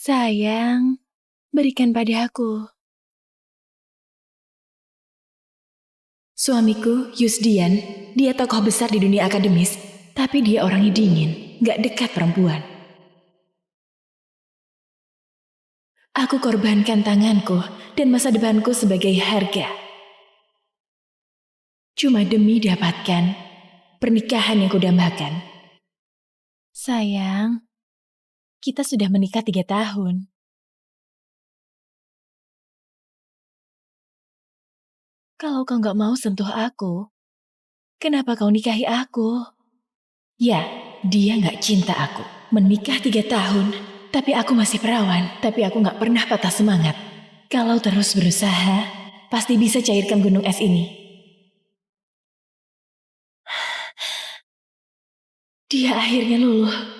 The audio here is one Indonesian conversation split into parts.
Sayang, berikan padaku. Suamiku, Yusdian, dia tokoh besar di dunia akademis, tapi dia orangnya dingin, gak dekat perempuan. Aku korbankan tanganku dan masa depanku sebagai harga. Cuma demi dapatkan pernikahan yang kudambakan. Sayang, kita sudah menikah 3 tahun. Kalau kau gak mau sentuh aku, kenapa kau nikahi aku? Ya, dia gak cinta aku. Menikah 3 tahun, tapi aku masih perawan, tapi aku gak pernah patah semangat. Kalau terus berusaha, pasti bisa cairkan gunung es ini. Dia akhirnya luluh.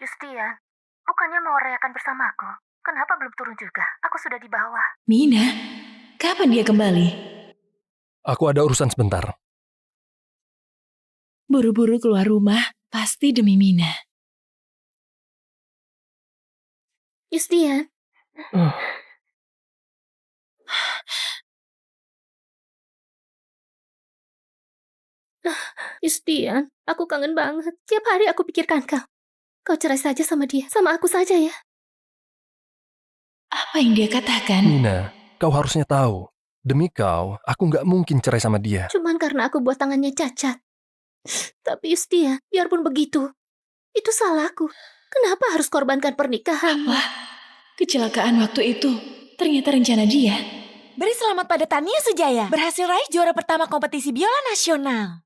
Justia, bukannya mau rayakan bersamaku? Kenapa belum turun juga? Aku sudah di bawah. Mina, kapan dia kembali? Aku ada urusan sebentar. Buru-buru keluar rumah, pasti demi Mina. Justia, Justia, aku kangen banget. Tiap hari aku pikirkan kau. Kau cerai saja sama dia, sama aku saja ya. Apa yang dia katakan? Mina, kau harusnya tahu. Demi kau, aku nggak mungkin cerai sama dia. Cuman karena aku buat tangannya cacat. Tapi Justia, biarpun begitu, itu salahku. Kenapa harus korbankan pernikahan? Apa? Kecelakaan waktu itu ternyata rencana dia. Beri selamat pada Tania Sujaya, berhasil raih juara pertama kompetisi biola nasional.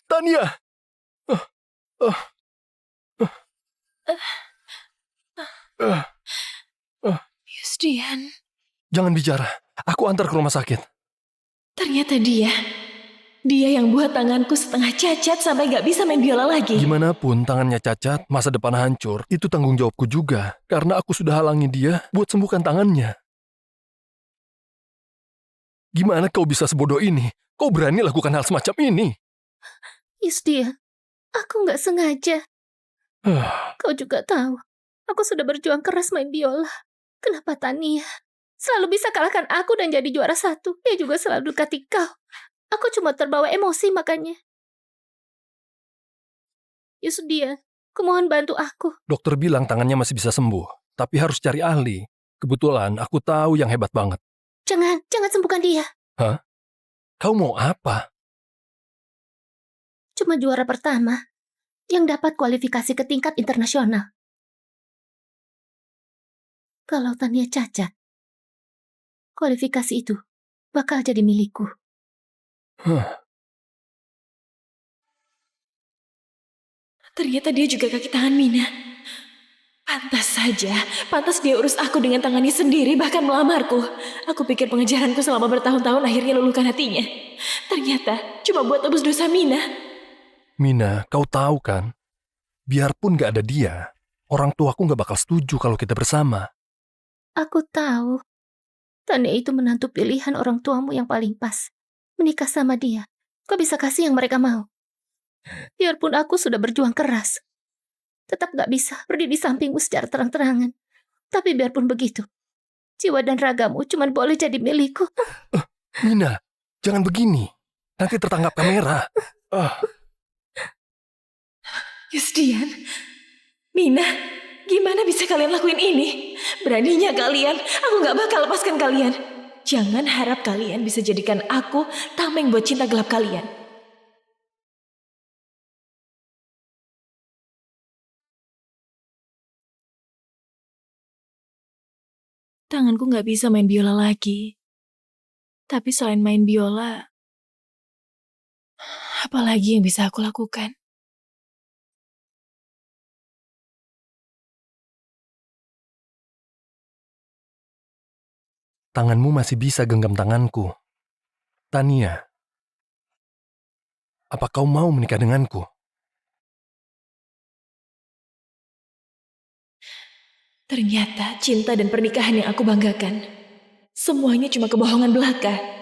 Tania! Yusdian, Jangan bicara. Aku antar ke rumah sakit. ternyata dia yang buat tanganku setengah cacat sampai gak bisa main biola lagi. Gimana pun tangannya cacat, masa depan hancur, itu tanggung jawabku juga. Karena aku sudah halangi dia buat sembuhkan tangannya. Gimana kau bisa sebodoh ini? Kau berani lakukan hal semacam ini? Justia, aku nggak sengaja. Kau juga tahu, aku sudah berjuang keras main biola. Kenapa Tania selalu bisa kalahkan aku dan jadi juara 1? Dia juga selalu dekati kau. Aku cuma terbawa emosi makanya. Justia, kumohon bantu aku. Dokter bilang tangannya masih bisa sembuh, tapi harus cari ahli. Kebetulan aku tahu yang hebat banget. Jangan sembuhkan dia. Hah? Kau mau apa? Cuma juara pertama yang dapat kualifikasi ke tingkat internasional. Kalau Tania cacat, kualifikasi itu bakal jadi milikku. Ternyata dia juga kaki tangan Mina. Pantas dia urus aku dengan tangannya sendiri, bahkan melamarku. Aku pikir pengejaranku selama bertahun-tahun akhirnya luluhkan hatinya. Ternyata cuma buat tebus dosa Mina. Mina, kau tahu kan? Biarpun gak ada dia, orang tuaku gak bakal setuju kalau kita bersama. Aku tahu, Tania itu menantu pilihan orang tuamu yang paling pas. Menikah sama dia, kau bisa kasih yang mereka mau. Biarpun aku sudah berjuang keras, tetap gak bisa berdiri di sampingmu secara terang-terangan. Tapi biarpun begitu, jiwa dan ragamu cuma boleh jadi milikku. Mina, jangan begini. Nanti tertangkap kamera. Yusdian, Mina, gimana bisa kalian lakuin ini? Beraninya kalian, aku gak bakal lepaskan kalian. Jangan harap kalian bisa jadikan aku tameng buat cinta gelap kalian. Tanganku gak bisa main biola lagi. Tapi selain main biola, apalagi yang bisa aku lakukan? Tanganmu masih bisa genggam tanganku. Tania, apa kau mau menikah denganku? Ternyata cinta dan pernikahan yang aku banggakan, semuanya cuma kebohongan belaka.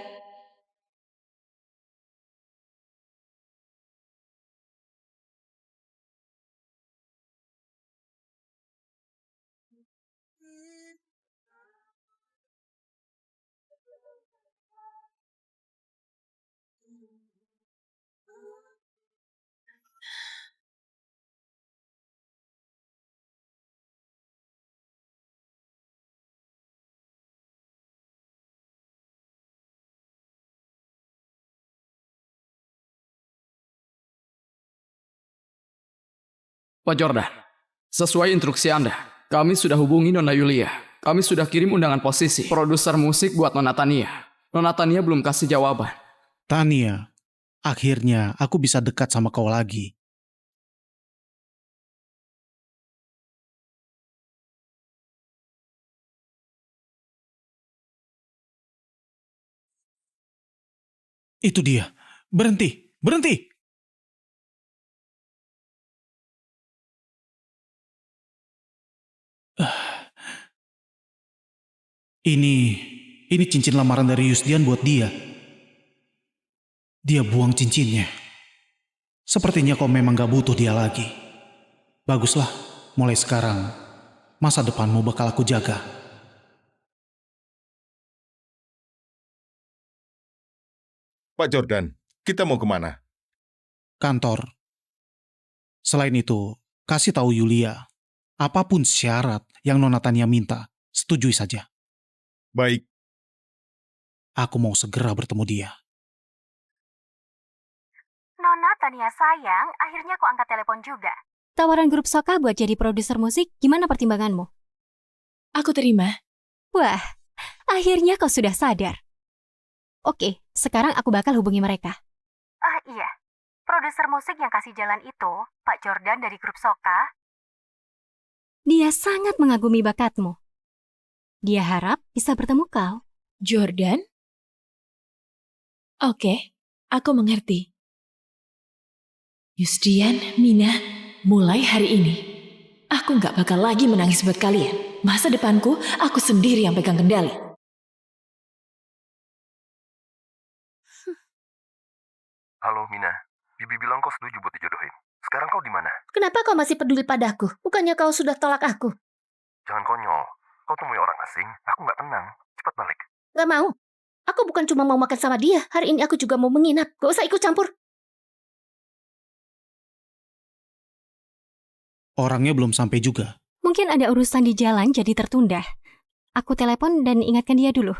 Pak Jordan, sesuai instruksi Anda, kami sudah hubungi Nona Yulia. Kami sudah kirim undangan posisi, produser musik buat Nona Tania. Nona Tania belum kasih jawaban. Tania, akhirnya aku bisa dekat sama kau lagi. Itu dia. Berhenti, berhenti. Ini cincin lamaran dari Yusdian buat dia. Dia buang cincinnya. Sepertinya kau memang gak butuh dia lagi. Baguslah, mulai sekarang, masa depanmu bakal aku jaga. Pak Jordan, kita mau kemana? Kantor. Selain itu, kasih tahu Yulia, apapun syarat yang Nona Tania minta, setujui saja. Baik, Aku mau segera bertemu dia. Nona Tania sayang, akhirnya kok angkat telepon juga. Tawaran grup Soka buat jadi produser musik, gimana pertimbanganmu? Aku terima. Wah, akhirnya kau sudah sadar. Oke, sekarang aku bakal hubungi mereka. Ah iya, produser musik yang kasih jalan itu, Pak Jordan dari grup Soka. Dia sangat mengagumi bakatmu. Dia harap bisa bertemu kau. Jordan? Oke, aku mengerti. Yusdian, Mina, mulai hari ini, aku nggak bakal lagi menangis buat kalian. Masa depanku, aku sendiri yang pegang kendali. Halo Mina, Bibi bilang kau setuju buat dijodohin. Sekarang kau di mana? Kenapa kau masih peduli padaku? Bukannya kau sudah tolak aku? Jangan konyol. Kau temui orang asing, aku nggak tenang. Cepat balik. Gak mau. Aku bukan cuma mau makan sama dia. Hari ini aku juga mau menginap. Gak usah ikut campur. Orangnya belum sampai juga. Mungkin ada urusan di jalan jadi tertunda. Aku telepon dan ingatkan dia dulu.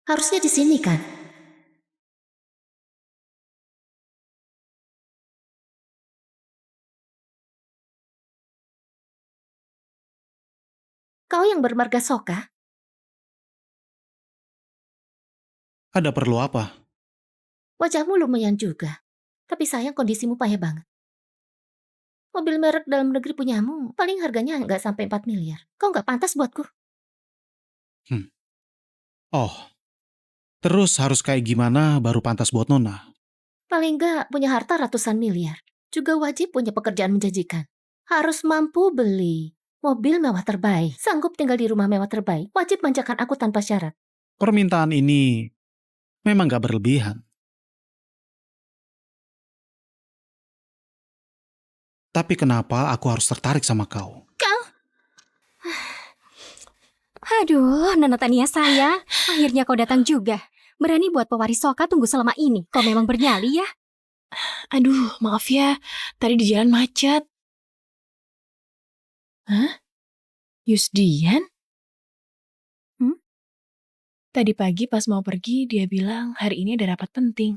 Harusnya di sini kan? Kau yang bermarga Soka? Ada perlu apa? Wajahmu lumayan juga. Tapi sayang kondisimu payah banget. Mobil merek dalam negeri punyamu, paling harganya nggak sampai 4 miliar. Kau nggak pantas buatku. Oh, terus harus kayak gimana baru pantas buat Nona? Paling nggak punya harta ratusan miliar. Juga wajib punya pekerjaan menjanjikan. Harus mampu beli mobil mewah terbaik. Sanggup tinggal di rumah mewah terbaik. Wajib manjakan aku tanpa syarat. Permintaan ini memang gak berlebihan. Tapi kenapa aku harus tertarik sama kau? Aduh, Nona Tania sayang. Akhirnya kau datang juga. Berani buat pewaris Soka tunggu selama ini. Kau memang bernyali ya? Aduh, maaf ya. Tadi di jalan macet. Hah? Yusdian? Tadi pagi pas mau pergi, dia bilang hari ini ada rapat penting.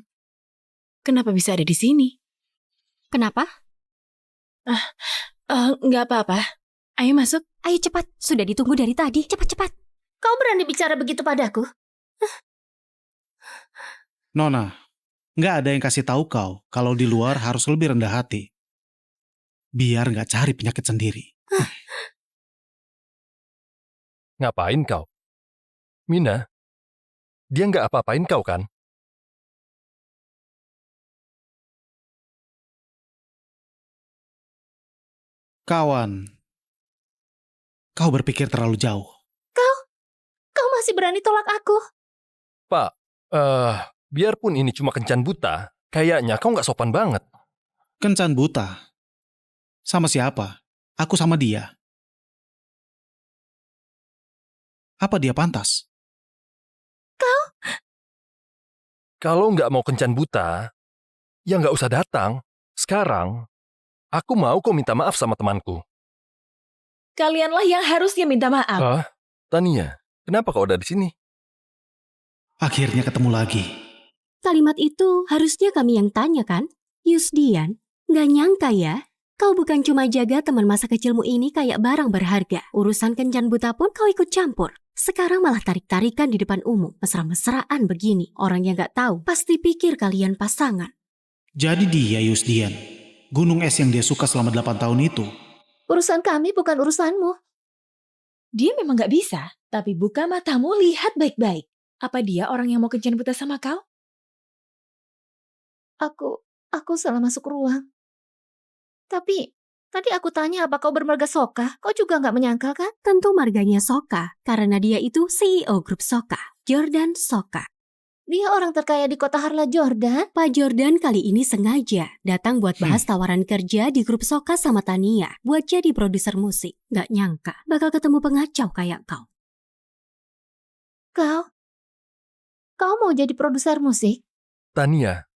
Kenapa bisa ada di sini? Kenapa? Nggak apa-apa. Ayo masuk. Ayo cepat, sudah ditunggu dari tadi. Cepat-cepat. Kau berani bicara begitu padaku? Nona, gak ada yang kasih tahu kau kalau di luar harus lebih rendah hati. Biar gak cari penyakit sendiri. Ngapain kau? Mina, dia nggak apa-apain kau kan? Kawan, kau berpikir terlalu jauh. Kau masih berani tolak aku? Pak, biarpun ini cuma kencan buta, kayaknya kau nggak sopan banget. Kencan buta. Sama siapa? Aku sama dia. Apa dia pantas? Kalau nggak mau kencan buta, ya nggak usah datang. Sekarang, aku mau kau minta maaf sama temanku. Kalianlah yang harusnya minta maaf. Tania, kenapa kau ada di sini? Akhirnya ketemu lagi. Kalimat itu harusnya kami yang tanya kan? Yusdian, nggak nyangka ya. Kau bukan cuma jaga teman masa kecilmu ini kayak barang berharga. Urusan kencan buta pun kau ikut campur. Sekarang malah tarik-tarikan di depan umum. Mesra-mesraan begini. Orang yang nggak tahu pasti pikir kalian pasangan. Jadi dia Yusdian. Gunung es yang dia suka selama 8 tahun itu. Urusan kami bukan urusanmu. Dia memang nggak bisa, tapi buka matamu, lihat baik-baik. Apa dia orang yang mau kencan buta sama kau? Aku salah masuk ruang. Tapi, tadi aku tanya apa kau bermarga Soka. Kau juga nggak menyangkal kan? Tentu marganya Soka, karena dia itu CEO grup Soka, Jordan Soka. Dia orang terkaya di kota Harla, Jordan. Pak Jordan kali ini sengaja datang buat bahas tawaran kerja di grup Soka sama Tania buat jadi produser musik. Nggak nyangka bakal ketemu pengacau kayak kau. Kau mau jadi produser musik? Tania,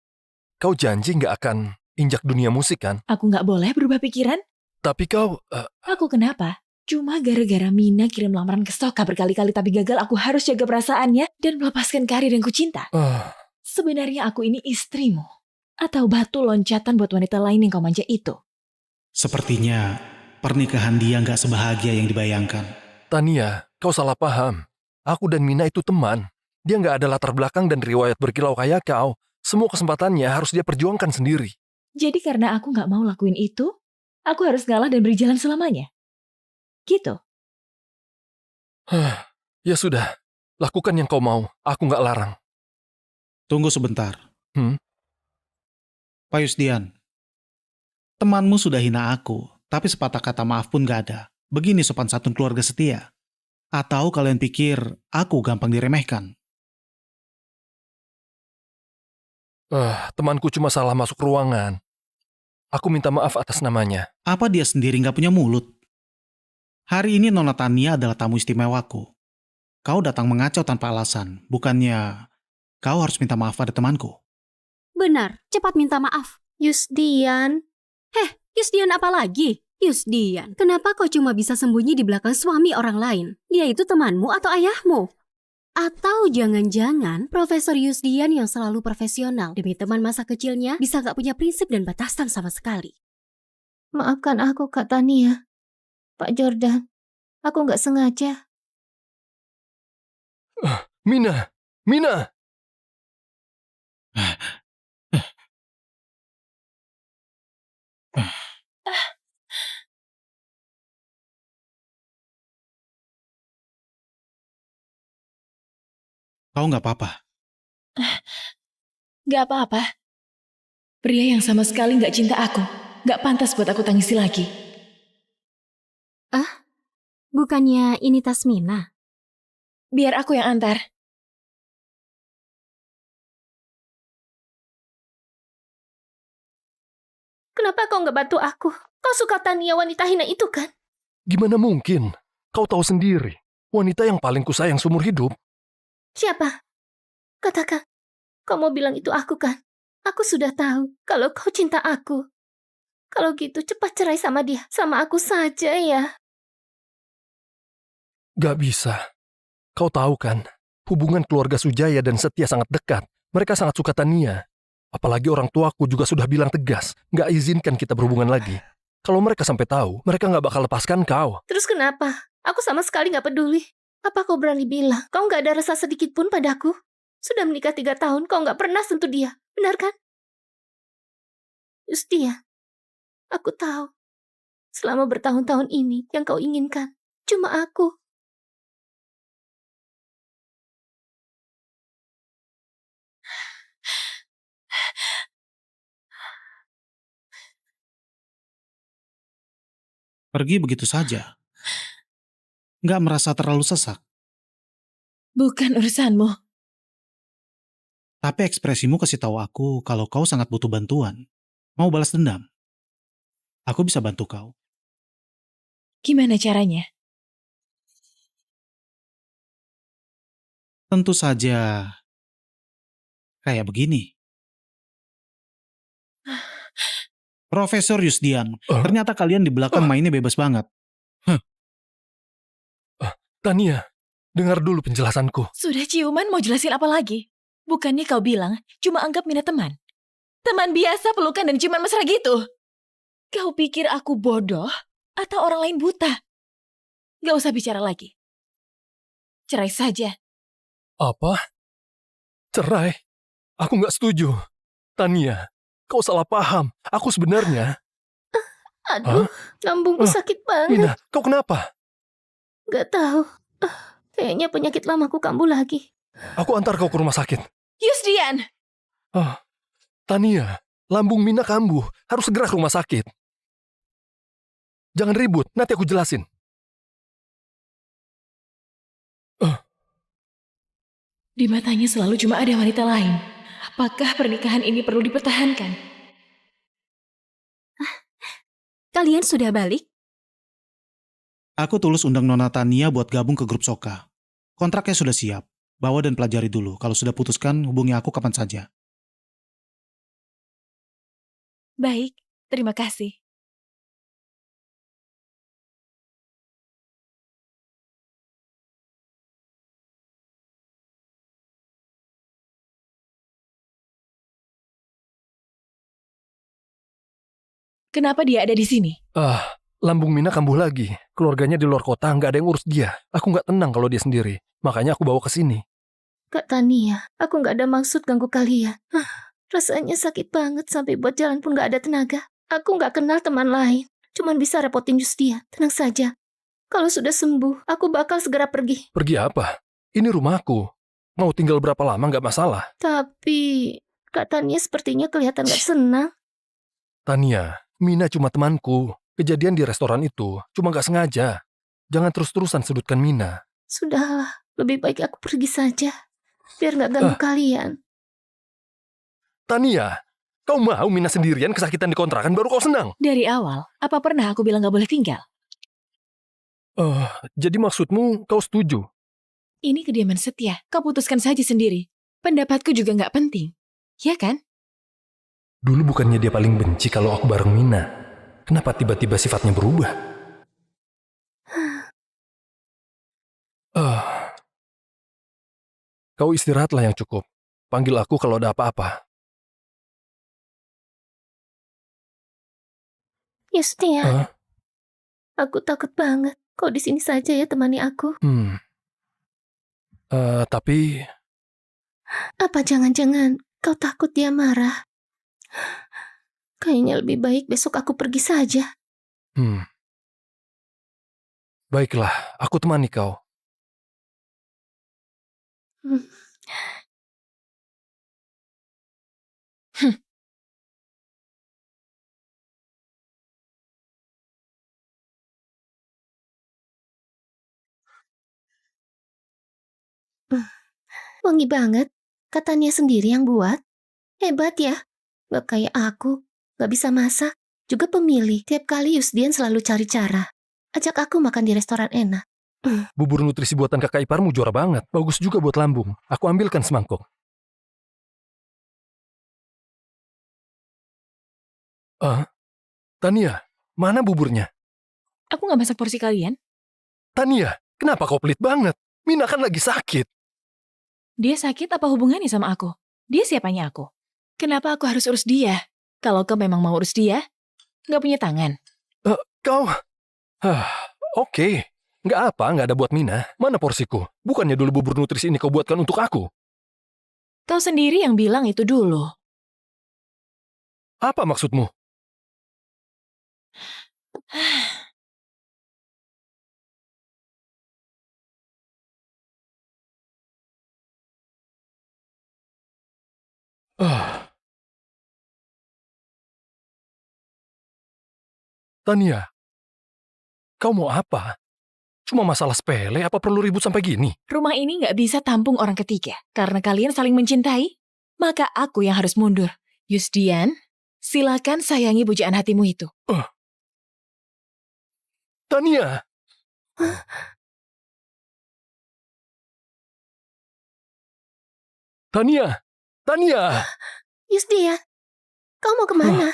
kau janji nggak akan injak dunia musik kan? Aku nggak boleh berubah pikiran? Tapi kau... Aku kenapa? Cuma gara-gara Mina kirim lamaran ke Soka berkali-kali tapi gagal, aku harus jaga perasaannya dan melepaskan karir yang kucinta. Sebenarnya aku ini istrimu. Atau batu loncatan buat wanita lain yang kau manja itu. Sepertinya pernikahan dia nggak sebahagia yang dibayangkan. Tania, kau salah paham. Aku dan Mina itu teman. Dia nggak ada latar belakang dan riwayat berkilau kayak kau. Semua kesempatannya harus dia perjuangkan sendiri. Jadi karena aku nggak mau lakuin itu, aku harus ngalah dan berjalan selamanya. Gitu. Ya sudah, lakukan yang kau mau. Aku nggak larang. Tunggu sebentar. Pak Yusdian, temanmu sudah hina aku, tapi sepatah kata maaf pun gak ada. Begini sopan santun keluarga setia. Atau kalian pikir aku gampang diremehkan? Temanku cuma salah masuk ruangan. Aku minta maaf atas namanya. Apa dia sendiri gak punya mulut? Hari ini Nona Tania adalah tamu istimewaku. Kau datang mengacau tanpa alasan. Bukannya kau harus minta maaf pada temanku. Benar, cepat minta maaf. Yusdian. Yusdian apa lagi? Yusdian, kenapa kau cuma bisa sembunyi di belakang suami orang lain? Dia itu temanmu atau ayahmu? Atau jangan-jangan Profesor Yusdian yang selalu profesional demi teman masa kecilnya bisa gak punya prinsip dan batasan sama sekali? Maafkan aku, Kak Tania. Pak Jordan, aku nggak sengaja. Mina! Mina! Kau gak apa-apa. Gak apa-apa. Pria yang sama sekali gak cinta aku. Gak pantas buat aku tangisi lagi. Bukannya ini tas Mina? Biar aku yang antar. Kenapa kau nggak bantu aku? Kau suka Tania wanita hina itu kan? Gimana mungkin? Kau tahu sendiri. Wanita yang paling kusayang seumur hidup. Siapa? Katakan. Kau mau bilang itu aku kan? Aku sudah tahu kalau kau cinta aku. Kalau gitu cepat cerai sama dia. Sama aku saja ya. Gak bisa. Kau tahu kan, hubungan keluarga Sujaya dan Setia sangat dekat. Mereka sangat suka Tania. Apalagi orang tuaku juga sudah bilang tegas, gak izinkan kita berhubungan lagi. Kalau mereka sampai tahu, mereka gak bakal lepaskan kau. Terus kenapa? Aku sama sekali nggak peduli. Apa kau berani bilang kau nggak ada rasa sedikit pun padaku? Sudah menikah 3 tahun, kau nggak pernah sentuh dia. Benar kan? Yustia, aku tahu. Selama bertahun-tahun ini, yang kau inginkan cuma aku. Pergi begitu saja. Nggak merasa terlalu sesak. Bukan urusanmu. Tapi ekspresimu kasih tahu aku kalau kau sangat butuh bantuan. Mau balas dendam. Aku bisa bantu kau. Gimana caranya? Tentu saja kayak begini. Profesor Yusdian, ternyata kalian di belakang mainnya bebas banget. Tania, dengar dulu penjelasanku. Sudah ciuman mau jelasin apa lagi? Bukannya kau bilang cuma anggap Mina teman? Teman biasa pelukan dan ciuman mesra gitu. Kau pikir aku bodoh atau orang lain buta? Gak usah bicara lagi. Cerai saja. Apa? Cerai? Aku nggak setuju. Tania, kau salah paham. Aku sebenarnya... Aduh, lambungku sakit banget. Mina, kau kenapa? Gak tahu. Kayaknya penyakit lamaku kambuh lagi. Aku antar kau ke rumah sakit. Yusdian! Tania, lambung Mina kambuh. Harus segera ke rumah sakit. Jangan ribut, nanti aku jelasin. Di matanya selalu cuma ada wanita lain. Apakah pernikahan ini perlu dipertahankan? Kalian sudah balik? Aku tulus undang Nona Tania buat gabung ke grup Soka. Kontraknya sudah siap. Bawa dan pelajari dulu. Kalau sudah putuskan, hubungi aku kapan saja. Baik, terima kasih. Kenapa dia ada di sini? Lambung Mina kambuh lagi. Keluarganya di luar kota, nggak ada yang urus dia. Aku nggak tenang kalau dia sendiri. Makanya aku bawa ke sini. Kak Tania, aku gak ada maksud ganggu kalian. Rasanya sakit banget sampai buat jalan pun gak ada tenaga. Aku gak kenal teman lain. Cuman bisa repotin Yusdian. Tenang saja. Kalau sudah sembuh, aku bakal segera pergi. Pergi apa? Ini rumahku. Mau tinggal berapa lama nggak masalah. Tapi Kak Tania sepertinya kelihatan gak senang. Tania, Mina cuma temanku. Kejadian di restoran itu cuma nggak sengaja. Jangan terus-terusan sudutkan Mina. Sudahlah, lebih baik aku pergi saja. Biar gak ganggu kalian. Tania, kau mau Mina sendirian kesakitan di kontrakan baru kau senang? Dari awal, apa pernah aku bilang gak boleh tinggal? Jadi maksudmu kau setuju? Ini kediaman setia, kau putuskan saja sendiri. Pendapatku juga gak penting. Ya kan? Dulu bukannya dia paling benci kalau aku bareng Mina. Kenapa tiba-tiba sifatnya berubah? Kau istirahatlah yang cukup. Panggil aku kalau ada apa-apa. Yusdian, aku takut banget. Kau di sini saja ya temani aku. Tapi... Apa jangan-jangan kau takut dia marah? Kayaknya lebih baik besok aku pergi saja. Baiklah, aku temani kau. Wangi banget. Katanya sendiri yang buat. Hebat ya. Gak kayak aku. Gak bisa masak. Juga pemilih. Tiap kali Yusdian selalu cari cara. Ajak aku makan di restoran enak. Bubur nutrisi buatan kakak iparmu juara banget. Bagus juga buat lambung. Aku ambilkan semangkuk. Tania, mana buburnya? Aku gak masak porsi kalian. Tania, kenapa kau pelit banget? Mina kan lagi sakit. Dia sakit apa hubungannya sama aku? Dia siapanya aku? Kenapa aku harus urus dia? Kalau kau memang mau urus dia, gak punya tangan. Kau... Oke. Nggak apa, nggak ada buat Mina. Mana porsiku? Bukannya dulu bubur nutrisi ini kau buatkan untuk aku? Kau sendiri yang bilang itu dulu. Apa maksudmu? Tania, Kau mau apa? Cuma masalah sepele, apa perlu ribut sampai gini? Rumah ini nggak bisa tampung orang ketiga. Karena kalian saling mencintai, maka aku yang harus mundur. Yusdian, silakan sayangi pujaan hatimu itu. Tania! Tania! Tania! Yusdian, kau mau kemana?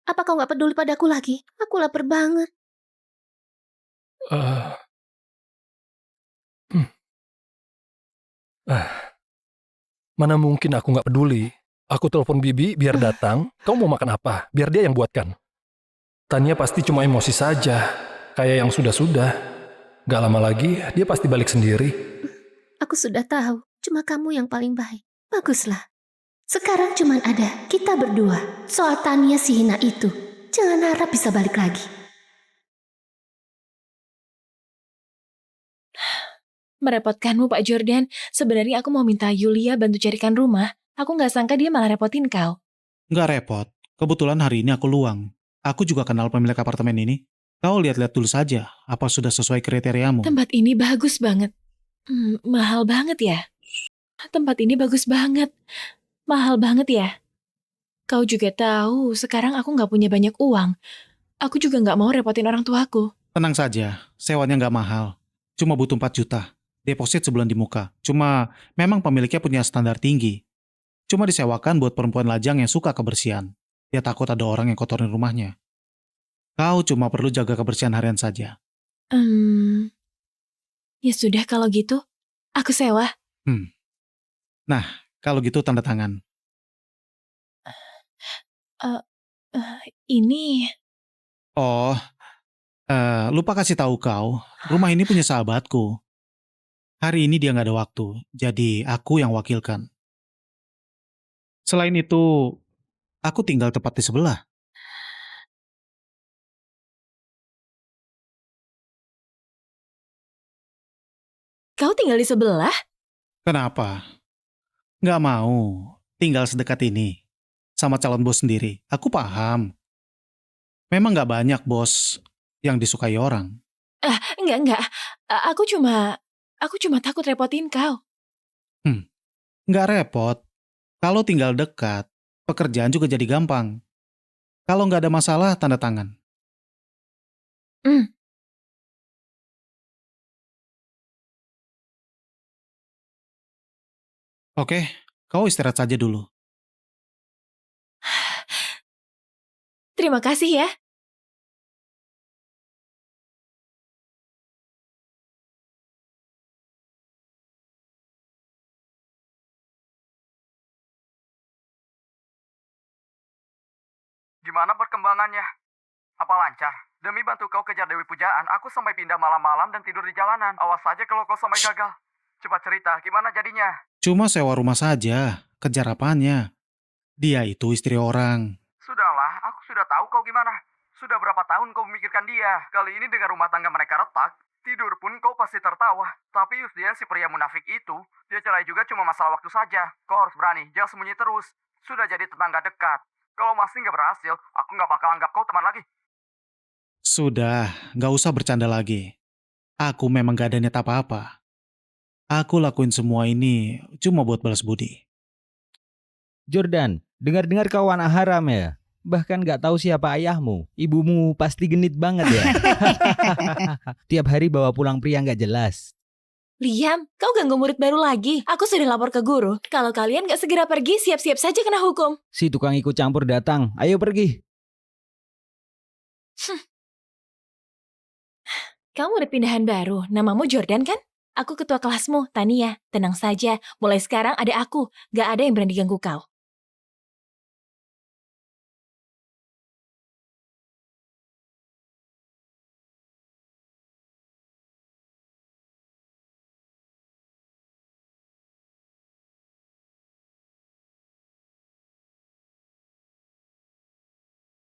Apa kau nggak peduli padaku lagi? Aku lapar banget. Mana mungkin aku nggak peduli. Aku telepon Bibi biar datang. Kau mau makan apa? Biar dia yang buatkan. Tania pasti cuma emosi saja. Kayak yang sudah-sudah. Gak lama lagi, dia pasti balik sendiri. Aku sudah tahu, cuma kamu yang paling baik. Baguslah. Sekarang cuman ada kita berdua. Soal Tania si hina itu, jangan harap bisa balik lagi. Merepotkanmu, Pak Jordan. Sebenarnya aku mau minta Yulia bantu carikan rumah. Aku nggak sangka dia malah repotin kau. Nggak repot. Kebetulan hari ini aku luang. Aku juga kenal pemilik apartemen ini. Kau lihat-lihat dulu saja, apa sudah sesuai kriteriamu. Tempat ini bagus banget. Mahal banget ya? Tempat ini bagus banget. Mahal banget ya? Kau juga tahu, sekarang aku nggak punya banyak uang. Aku juga nggak mau repotin orang tuaku. Tenang saja, sewanya nggak mahal. Cuma butuh 4 juta. Deposit sebulan di muka. Cuma memang pemiliknya punya standar tinggi. Cuma disewakan buat perempuan lajang yang suka kebersihan. Dia takut ada orang yang kotorin rumahnya. Kau cuma perlu jaga kebersihan harian saja. Ya sudah kalau gitu, aku sewa. Nah, kalau gitu tanda tangan. Ini... Oh, lupa kasih tahu kau, rumah ini punya sahabatku. Hari ini dia nggak ada waktu, jadi aku yang wakilkan. Selain itu, aku tinggal tepat di sebelah. Kau tinggal di sebelah? Kenapa? Nggak mau tinggal sedekat ini sama calon bos sendiri. Aku paham. Memang nggak banyak bos yang disukai orang. Enggak. Aku cuma takut repotin kau. Nggak repot. Kalau tinggal dekat, pekerjaan juga jadi gampang. Kalau nggak ada masalah, tanda tangan. Oke, kau istirahat saja dulu. Terima kasih ya. Gimana perkembangannya? Apa lancar? Demi bantu kau kejar Dewi Pujaan, aku sampai pindah malam-malam dan tidur di jalanan. Awas saja kalau kau sampai gagal. Coba cerita, gimana jadinya? Cuma sewa rumah saja, kejar apanya? Dia itu istri orang. Sudahlah, aku sudah tahu kau gimana. Sudah berapa tahun kau memikirkan dia. Kali ini dengan rumah tangga mereka retak, tidur pun kau pasti tertawa. Tapi Yusdian si pria munafik itu, dia cerai juga cuma masalah waktu saja. Kau harus berani, jangan sembunyi terus. Sudah jadi tetangga dekat. Kalau masih nggak berhasil, aku nggak bakal anggap kau teman lagi. Sudah, nggak usah bercanda lagi. Aku memang gak ada niat apa-apa. Aku lakuin semua ini cuma buat balas budi. Jordan, dengar-dengar kau anak haram ya? Bahkan gak tahu siapa ayahmu. Ibumu pasti genit banget ya. Tiap hari bawa pulang pria gak jelas. Liam, kau ganggu murid baru lagi. Aku sudah lapor ke guru. Kalau kalian gak segera pergi, siap-siap saja kena hukum. Si tukang ikut campur datang. Ayo pergi. Kamu murid pindahan baru. Namamu Jordan kan? Aku ketua kelasmu, Tania. Tenang saja, mulai sekarang ada aku. Gak ada yang berani ganggu kau.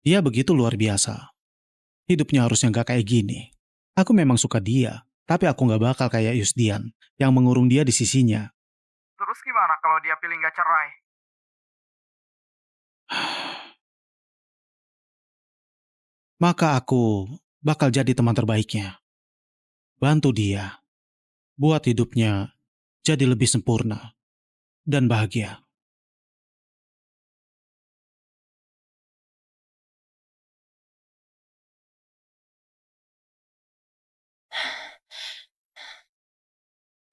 Dia begitu luar biasa. Hidupnya harusnya gak kayak gini. Aku memang suka dia, tapi aku gak bakal kayak Yusdian yang mengurung dia di sisinya. Terus gimana kalau dia pilih nggak cerai? Maka aku bakal jadi teman terbaiknya. bantu dia, buat hidupnya jadi lebih sempurna dan bahagia.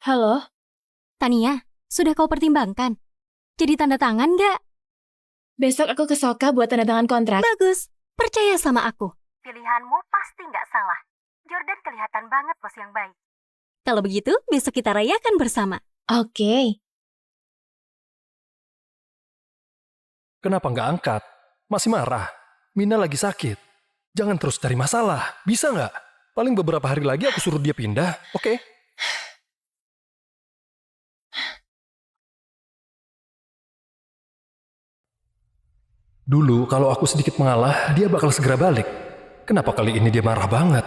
Halo, Tania, sudah kau pertimbangkan? Jadi tanda tangan nggak? besok aku ke Soka buat tanda tangan kontrak. Bagus, percaya sama aku. Pilihanmu pasti nggak salah. Jordan kelihatan banget bos yang baik. Kalau begitu, besok kita rayakan bersama. Oke. Kenapa nggak angkat? Masih marah? Mina lagi sakit. Jangan terus cari masalah. Bisa nggak? Paling beberapa hari lagi aku suruh dia pindah, oke? Dulu kalau aku sedikit mengalah, dia bakal segera balik. Kenapa kali ini dia marah banget?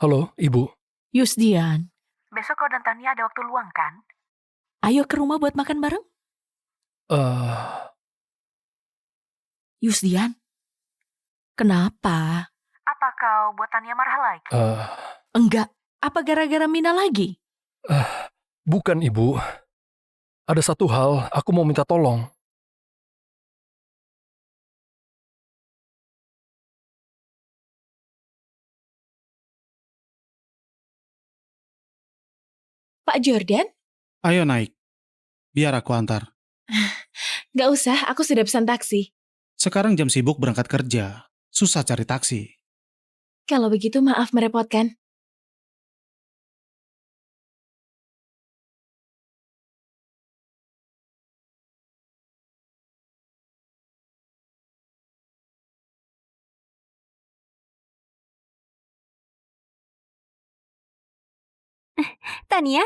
Halo, Ibu. Yusdian, Besok kau dan Tania ada waktu luang kan? ayo ke rumah buat makan bareng. Yusdian, kenapa? Apa kau buat Tania marah lagi? Enggak, apa gara-gara Mina lagi? Bukan, Ibu. Ada satu hal, aku mau minta tolong. Pak Jordan? Ayo naik, biar aku antar. Gak usah, aku sudah pesan taksi. Sekarang jam sibuk berangkat kerja, susah cari taksi. Kalau begitu maaf merepotkan. Tania?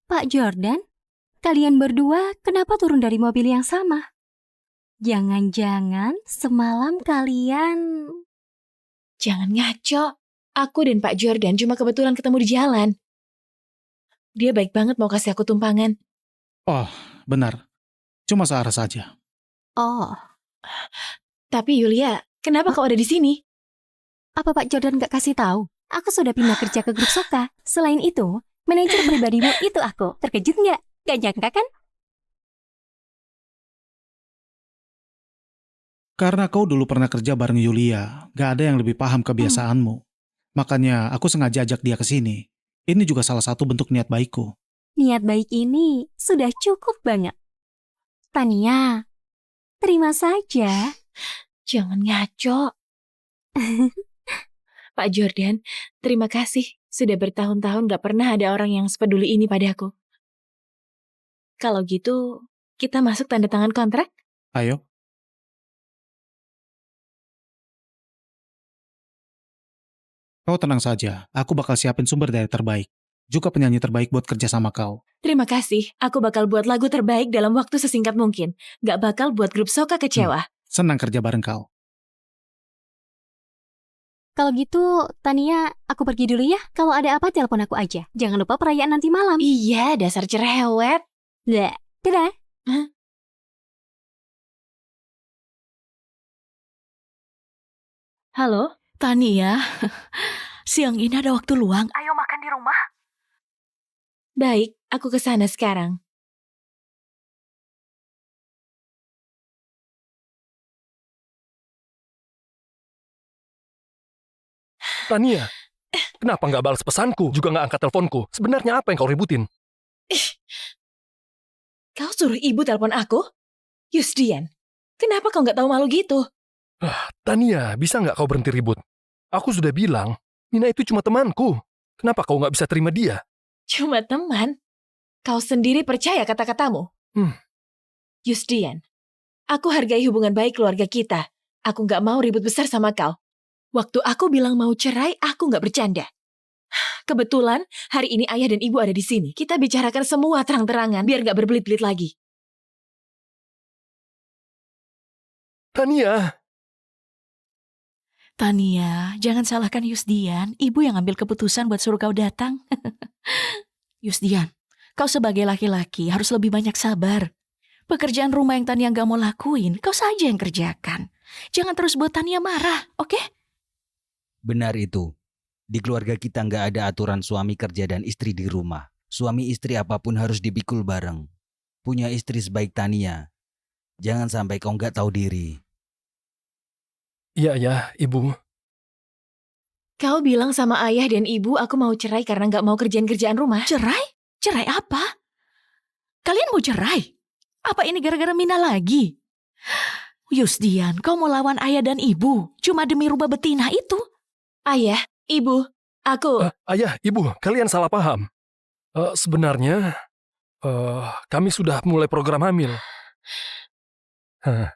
Pak Jordan, kalian berdua kenapa turun dari mobil yang sama? Jangan-jangan semalam kalian... Jangan ngaco. Aku dan Pak Jordan cuma kebetulan ketemu di jalan. Dia baik banget mau kasih aku tumpangan. Oh, benar. Cuma searah saja. Oh, Tapi Yulia, kenapa kau ada di sini? apa Pak Jordan gak kasih tahu? Aku sudah pindah kerja ke grup Soka. Selain itu, manajer pribadimu itu aku. Terkejut nggak? Gak nyangka kan? Karena kau dulu pernah kerja bareng Yulia, gak ada yang lebih paham kebiasaanmu. Makanya aku sengaja ajak dia ke sini. Ini juga salah satu bentuk niat baikku. Niat baik ini sudah cukup banget. Tania, terima saja. Jangan ngaco. Pak Jordan, terima kasih. Sudah bertahun-tahun gak pernah ada orang yang sepeduli ini padaku. Kalau gitu, kita masuk tanda tangan kontrak? Ayo. Kau tenang saja, aku bakal siapin sumber daya terbaik. Juga penyanyi terbaik buat kerja sama kau. Terima kasih, aku bakal buat lagu terbaik dalam waktu sesingkat mungkin. Gak bakal buat grup Soka kecewa. Senang kerja bareng kau. Kalau gitu, Tania, aku pergi dulu ya. Kalau ada apa, telepon aku aja. Jangan lupa perayaan nanti malam. Iya, dasar cerewet. Bleh, dadah. Halo? Tania, siang ini ada waktu luang. Ayo makan di rumah. Baik, aku ke sana sekarang. Tania, kenapa nggak balas pesanku, juga nggak angkat teleponku? Sebenarnya apa yang kau ributin? Kau suruh ibu telepon aku? Yusdian, kenapa kau nggak tahu malu gitu? Tania, bisa nggak kau berhenti ribut? Aku sudah bilang, Mina itu cuma temanku. Kenapa kau nggak bisa terima dia? Cuma teman? Kau sendiri percaya kata-katamu? Yusdian, aku hargai hubungan baik keluarga kita. Aku nggak mau ribut besar sama kau. Waktu aku bilang mau cerai, aku nggak bercanda. Kebetulan, hari ini ayah dan ibu ada di sini. Kita bicarakan semua terang-terangan, biar nggak berbelit-belit lagi. Tania! Tania, jangan salahkan Yusdian. Ibu yang ambil keputusan buat suruh kau datang. Yusdian, kau sebagai laki-laki harus lebih banyak sabar. Pekerjaan rumah yang Tania gak mau lakuin, kau saja yang kerjakan. Jangan terus buat Tania marah, oke? Benar itu. Di keluarga kita nggak ada aturan suami kerja dan istri di rumah. Suami istri apapun harus dipikul bareng. Punya istri sebaik Tania. Jangan sampai kau nggak tahu diri. Iya ya, Ibu. Kau bilang sama ayah dan ibu aku mau cerai karena nggak mau kerjaan-kerjaan rumah. Cerai? Cerai apa? Kalian mau cerai? Apa ini gara-gara Mina lagi? Yusdian, kau mau lawan ayah dan ibu cuma demi rubah betina itu? Ayah, ibu, aku... Ayah, Ibu, kalian salah paham. Sebenarnya, kami sudah mulai program hamil. Hah?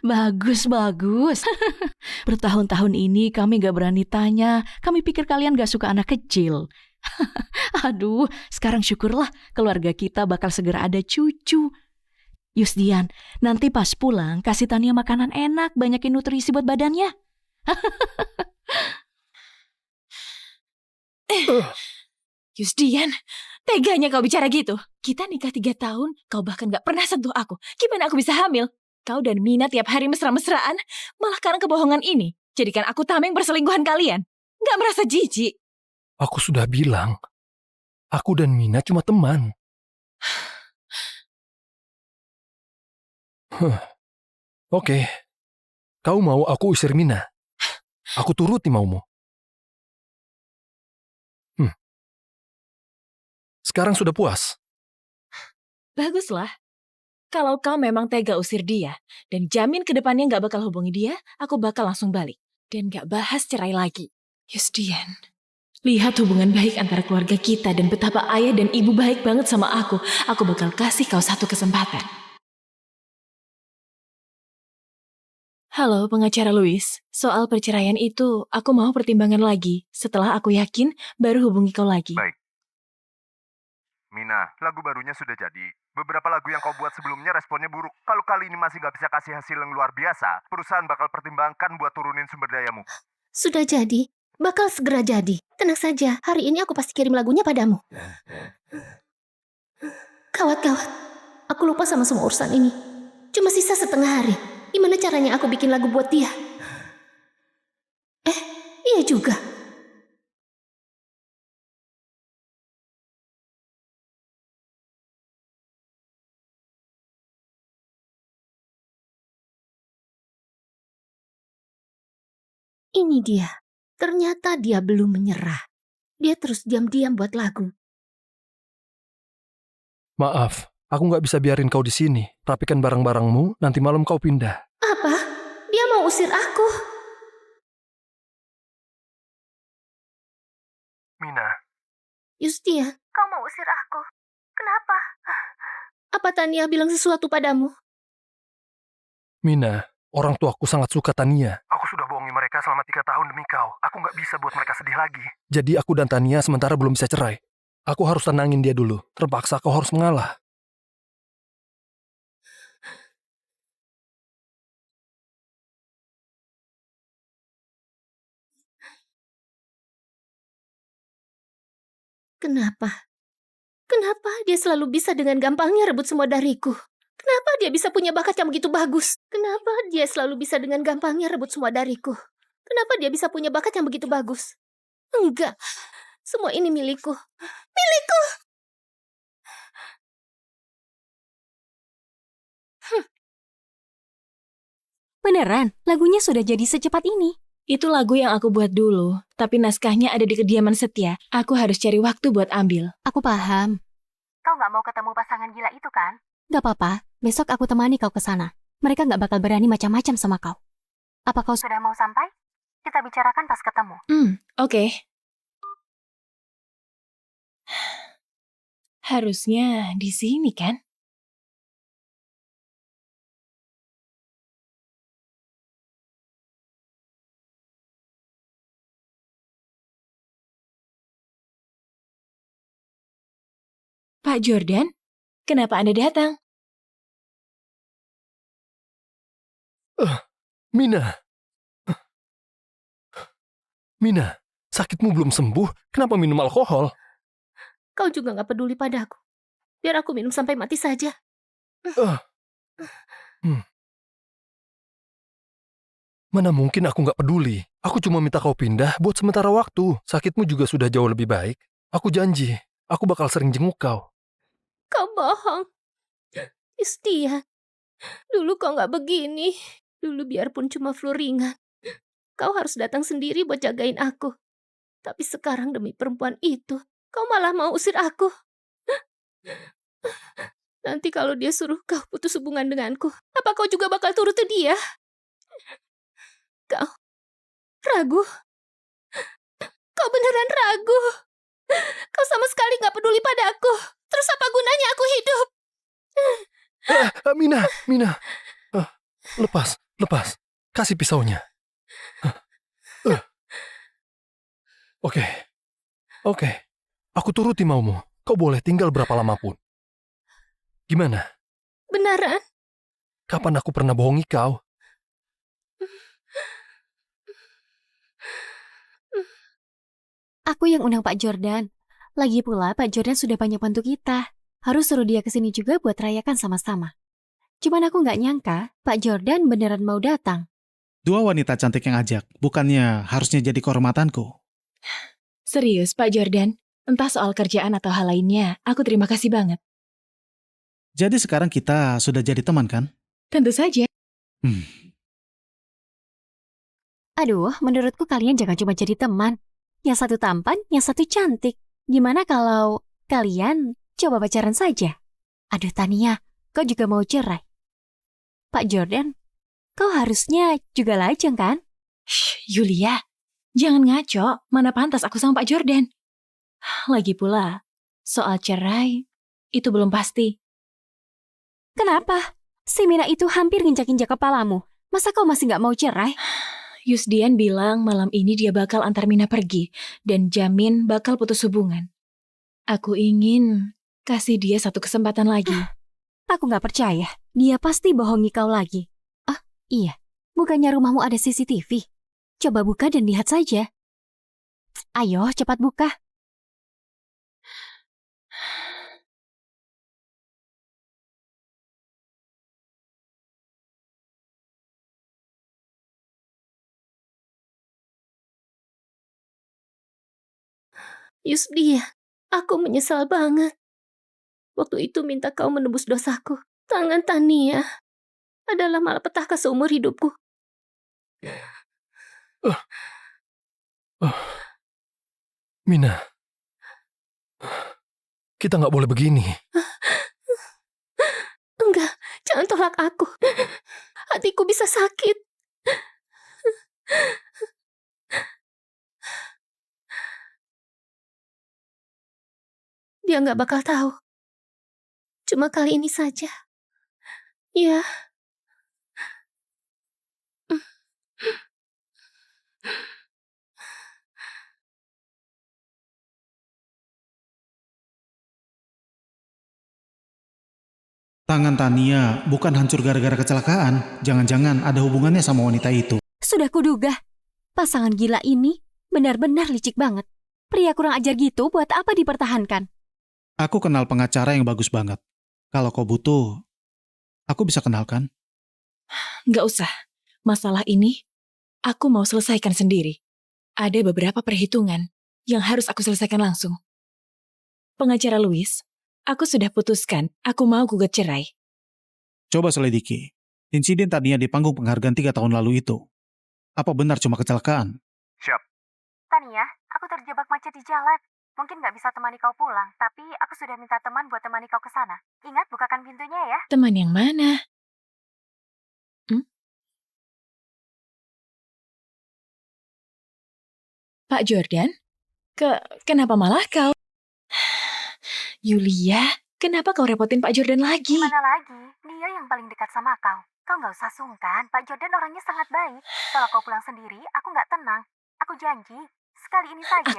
Bagus, bagus. Bertahun-tahun ini kami gak berani tanya. Kami pikir kalian gak suka anak kecil. Aduh, sekarang syukurlah keluarga kita bakal segera ada cucu. Yusdian, nanti pas pulang kasih Tania makanan enak, banyakin nutrisi buat badannya. Yusdian, teganya kau bicara gitu. Kita nikah 3 tahun, kau bahkan gak pernah sentuh aku. Gimana aku bisa hamil? Kau dan Mina tiap hari mesra-mesraan, malah karena kebohongan ini. Jadikan aku tameng perselingkuhan kalian. Gak merasa jijik. Aku sudah bilang, aku dan Mina cuma teman. Oke, kau mau aku usir Mina? Aku turuti maumu. Sekarang sudah puas? Baguslah. Kalau kau memang tega usir dia, dan jamin ke depannya gak bakal hubungi dia, aku bakal langsung balik. Dan gak bahas cerai lagi. Yusdian, lihat hubungan baik antara keluarga kita dan betapa ayah dan ibu baik banget sama aku. Aku bakal kasih kau 1 kesempatan. Halo, pengacara Louis. Soal perceraian itu, aku mau pertimbangan lagi. Setelah aku yakin, baru hubungi kau lagi. Baik. Mina, lagu barunya sudah jadi. Beberapa lagu yang kau buat sebelumnya responnya buruk. Kalau kali ini masih gak bisa kasih hasil yang luar biasa, perusahaan bakal pertimbangkan buat turunin sumber dayamu. Sudah jadi, bakal segera jadi. Tenang saja, hari ini aku pasti kirim lagunya padamu. Kawat-kawat, aku lupa sama semua urusan ini. Cuma sisa setengah hari. Gimana caranya aku bikin lagu buat dia? Iya juga. Ini dia. Ternyata dia belum menyerah. Dia terus diam-diam buat lagu. Maaf, aku nggak bisa biarin kau di sini. Rapikan barang-barangmu, nanti malam kau pindah. Apa? Dia mau usir aku. Mina. Yustia, Kau mau usir aku? Kenapa? apa Tania bilang sesuatu padamu? Mina, orang tuaku sangat suka Tania. Aku sudah bohongi mereka selama 3 tahun demi kau. Aku nggak bisa buat mereka sedih lagi. Jadi aku dan Tania sementara belum bisa cerai. Aku harus tenangin dia dulu. Terpaksa kau harus mengalah. Kenapa? Kenapa dia selalu bisa dengan gampangnya rebut semua dariku? Kenapa dia bisa punya bakat yang begitu bagus? Kenapa dia selalu bisa dengan gampangnya rebut semua dariku? Kenapa dia bisa punya bakat yang begitu bagus? Enggak, semua ini milikku. Milikku! Beneran, lagunya sudah jadi secepat ini. Itu lagu yang aku buat dulu, tapi naskahnya ada di kediaman Setia. Aku harus cari waktu buat ambil. Aku paham. Kau nggak mau ketemu pasangan gila itu kan? Gak apa-apa, besok aku temani kau ke sana. Mereka gak bakal berani macam-macam sama kau. Apa kau Sudah mau sampai? Kita bicarakan pas ketemu. Oke. Harusnya di sini kan? Pak Jordan, kenapa Anda datang? Mina. Mina, sakitmu belum sembuh. Kenapa minum alkohol? Kau juga gak peduli padaku. Biar aku minum sampai mati saja. Mana mungkin aku nggak peduli. Aku cuma minta kau pindah buat sementara waktu. Sakitmu juga sudah jauh lebih baik. Aku janji, aku bakal sering jenguk kau. Kau bohong. Yustian, dulu kau gak begini. Dulu biarpun cuma flu ringan, kau harus datang sendiri buat jagain aku. Tapi sekarang demi perempuan itu, kau malah mau usir aku. Nanti kalau dia suruh kau putus hubungan denganku, apa kau juga bakal turuti dia? Kau ragu? Kau beneran ragu? Kau sama sekali gak peduli padaku. Terus apa gunanya aku hidup? Mina. Lepas. Kasih pisaunya. Oke. Aku turuti maumu. Kau boleh tinggal berapa lama pun. Gimana? Beneran? Kapan aku pernah bohongi kau? Aku yang undang Pak Jordan. Lagi pula Pak Jordan sudah banyak bantu kita. Harus suruh dia kesini juga buat rayakan sama-sama. Cuman aku nggak nyangka Pak Jordan beneran mau datang. 2 wanita cantik yang ajak, bukannya harusnya jadi kehormatanku. Serius, Pak Jordan? Entah soal kerjaan atau hal lainnya, aku terima kasih banget. Jadi sekarang kita sudah jadi teman kan? Tentu saja. Aduh, menurutku kalian jangan cuma jadi teman. Yang satu tampan, yang satu cantik. Gimana kalau kalian coba pacaran saja? Aduh Tania, kau juga mau cerai? Pak Jordan, kau harusnya juga lajang kan? Shh, Yulia, jangan ngaco. Mana pantas aku sama Pak Jordan. Lagi pula, soal cerai, itu belum pasti. Kenapa? Si Mina itu hampir nginjak-injak kepalamu. Masa kau masih nggak mau cerai? Yusdian bilang malam ini dia bakal antar Mina pergi dan jamin bakal putus hubungan. Aku ingin kasih dia satu kesempatan lagi. Aku nggak percaya. Dia pasti bohongi kau lagi. Ah, iya. Bukannya rumahmu ada CCTV? Coba buka dan lihat saja. Ayo, cepat buka. Yusdia, aku menyesal banget. Waktu itu minta kau menebus dosaku. Tangan Tania adalah malapetaka seumur hidupku. Mina, kita nggak boleh begini. Enggak, jangan tolak aku. Hatiku bisa sakit. Dia nggak bakal tahu. Cuma kali ini saja. Ya. Tangan Tania bukan hancur gara-gara kecelakaan. Jangan-jangan ada hubungannya sama wanita itu. Sudah kuduga. Pasangan gila ini benar-benar licik banget. Pria kurang ajar gitu buat apa dipertahankan? Aku kenal pengacara yang bagus banget. Kalau kau butuh, aku bisa kenalkan. Nggak usah. Masalah ini, aku mau selesaikan sendiri. Ada beberapa perhitungan yang harus aku selesaikan langsung. Pengacara Louis, aku sudah putuskan, aku mau gugat cerai. Coba selidiki. Insiden Tania di panggung penghargaan 3 tahun lalu itu. Apa benar cuma kecelakaan? Siap. Tania, aku terjebak macet di jalan. Mungkin nggak bisa temani kau pulang, tapi aku sudah minta teman buat temani kau ke sana. Ingat, bukakan pintunya ya. Teman yang mana? Pak Jordan? Kenapa malah kau? Yulia, kenapa kau repotin Pak Jordan lagi? Gimana lagi? Dia yang paling dekat sama kau. Kau nggak usah sungkan, Pak Jordan orangnya sangat baik. Kalau kau pulang sendiri, aku nggak tenang. Aku janji, sekali ini saja.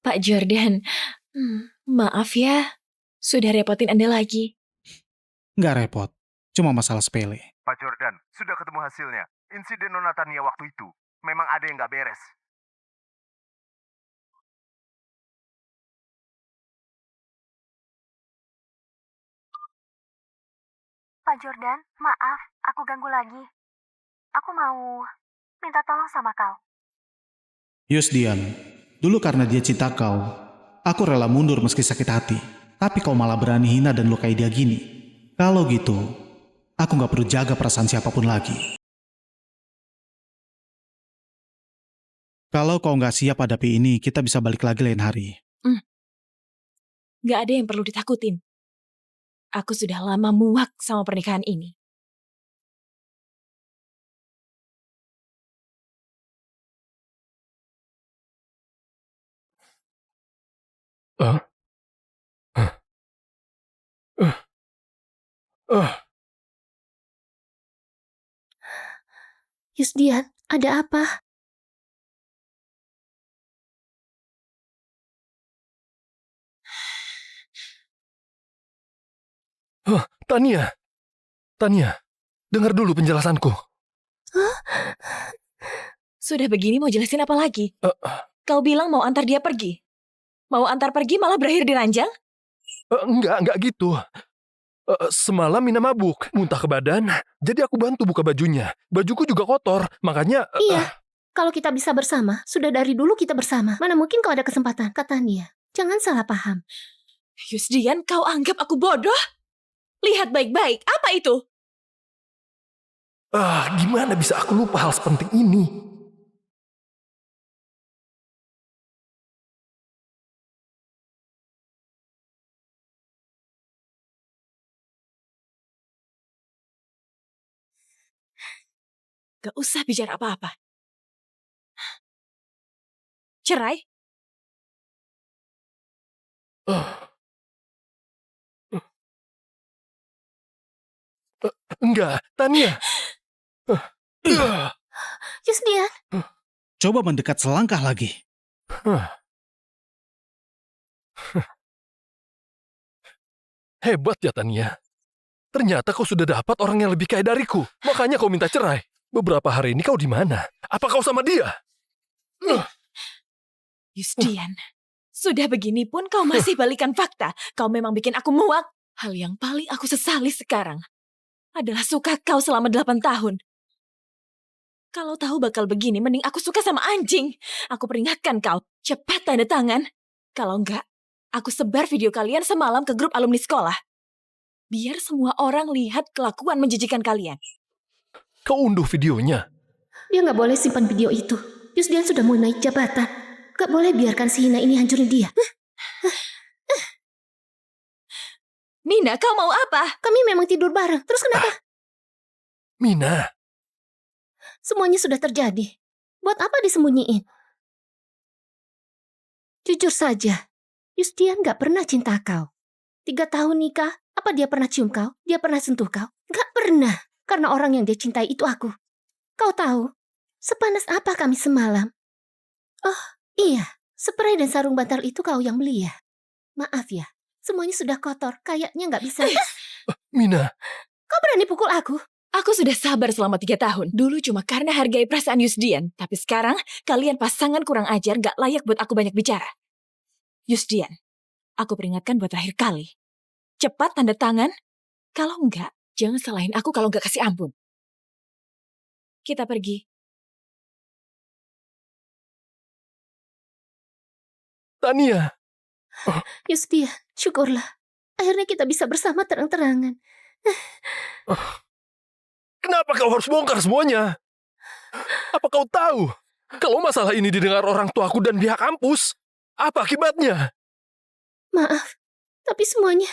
Pak Jordan, maaf ya, sudah repotin Anda lagi. Nggak repot, cuma masalah sepele. Pak Jordan, sudah ketemu hasilnya. Insiden Nona Tania waktu itu. Memang ada yang nggak beres. Pak Jordan, maaf, aku ganggu lagi. Aku mau minta tolong sama kau. Yusdian, dulu karena dia cinta kau, aku rela mundur meski sakit hati. Tapi kau malah berani hina dan lukai dia gini. Kalau gitu, aku gak perlu jaga perasaan siapapun lagi. Kalau kau gak siap hadapi ini, kita bisa balik lagi lain hari. Gak ada yang perlu ditakutin. Aku sudah lama muak sama pernikahan ini. Yusdian, ada apa? Tania, dengar dulu penjelasanku. Sudah begini mau jelasin apa lagi? Kau bilang mau antar dia pergi. Mau antar pergi malah berakhir di ranjang? Enggak gitu. Semalam Mina mabuk, muntah ke badan, jadi aku bantu buka bajunya. Bajuku juga kotor, makanya... Iya, kalau kita bisa bersama, sudah dari dulu kita bersama. Mana mungkin kau ada kesempatan, kata Nia. Jangan salah paham. Yusdian, kau anggap aku bodoh? Lihat baik-baik, apa itu? Gimana bisa aku lupa hal sepenting ini? Gak usah bicara apa-apa. Cerai? Enggak, Tania. Yusdian. Coba mendekat selangkah lagi. Hebat ya, Tania. Ternyata kau sudah dapat orang yang lebih kaya dariku. Makanya kau minta cerai. Beberapa hari ini kau di mana? Apa kau sama dia? Yusdian, sudah begini pun kau masih balikan fakta. Kau memang bikin aku muak. Hal yang paling aku sesali sekarang adalah suka kau selama 8 tahun. Kalau tahu bakal begini, mending aku suka sama anjing. Aku peringatkan kau, cepat tanda tangan. Kalau enggak, aku sebar video kalian semalam ke grup alumni sekolah. Biar semua orang lihat kelakuan menjijikan kalian. Kau unduh videonya? Dia nggak boleh simpan video itu. Yusdian sudah mau naik jabatan. Gak boleh biarkan si Hina ini hancurin dia. Mina, kau mau apa? Kami memang tidur bareng. Terus kenapa? Mina. Semuanya sudah terjadi. Buat apa disembunyiin? Jujur saja, Yusdian gak pernah cinta kau. 3 tahun nikah, apa dia pernah cium kau? Dia pernah sentuh kau? Gak pernah. Karena orang yang dia cintai itu aku. Kau tahu, sepanas apa kami semalam? Oh, iya. Spray dan sarung bantal itu kau yang beli ya? Maaf ya, semuanya sudah kotor. Kayaknya gak bisa. Mina. Kau berani pukul aku? Aku sudah sabar selama 3 tahun. Dulu cuma karena hargai perasaan Yusdian. Tapi sekarang, kalian pasangan kurang ajar gak layak buat aku banyak bicara. Yusdian, aku peringatkan buat terakhir kali. Cepat tanda tangan. Kalau enggak, jangan salahin aku kalau enggak kasih ampun. Kita pergi. Tania. Yusdian, syukurlah. Akhirnya kita bisa bersama terang-terangan. Kenapa kau harus bongkar semuanya? Apa kau tahu? Kalau masalah ini didengar orang tuaku dan pihak kampus, apa akibatnya? Maaf, tapi semuanya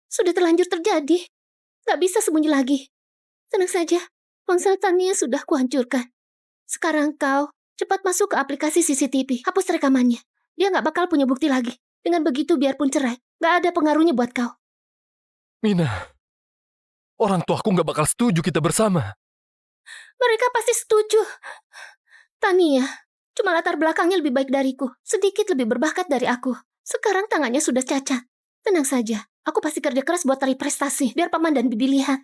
sudah terlanjur terjadi. Gak bisa sembunyi lagi. Tenang saja, ponsel Tania sudah kuhancurkan. Sekarang kau cepat masuk ke aplikasi CCTV, hapus rekamannya. Dia gak bakal punya bukti lagi. Dengan begitu biarpun cerai, gak ada pengaruhnya buat kau. Mina, orang tuaku gak bakal setuju kita bersama. Mereka pasti setuju. Tania, cuma latar belakangnya lebih baik dariku. Sedikit lebih berbakat dari aku. Sekarang tangannya sudah cacat. Tenang saja, aku pasti kerja keras buat tarik prestasi, biar paman dan bibi lihat.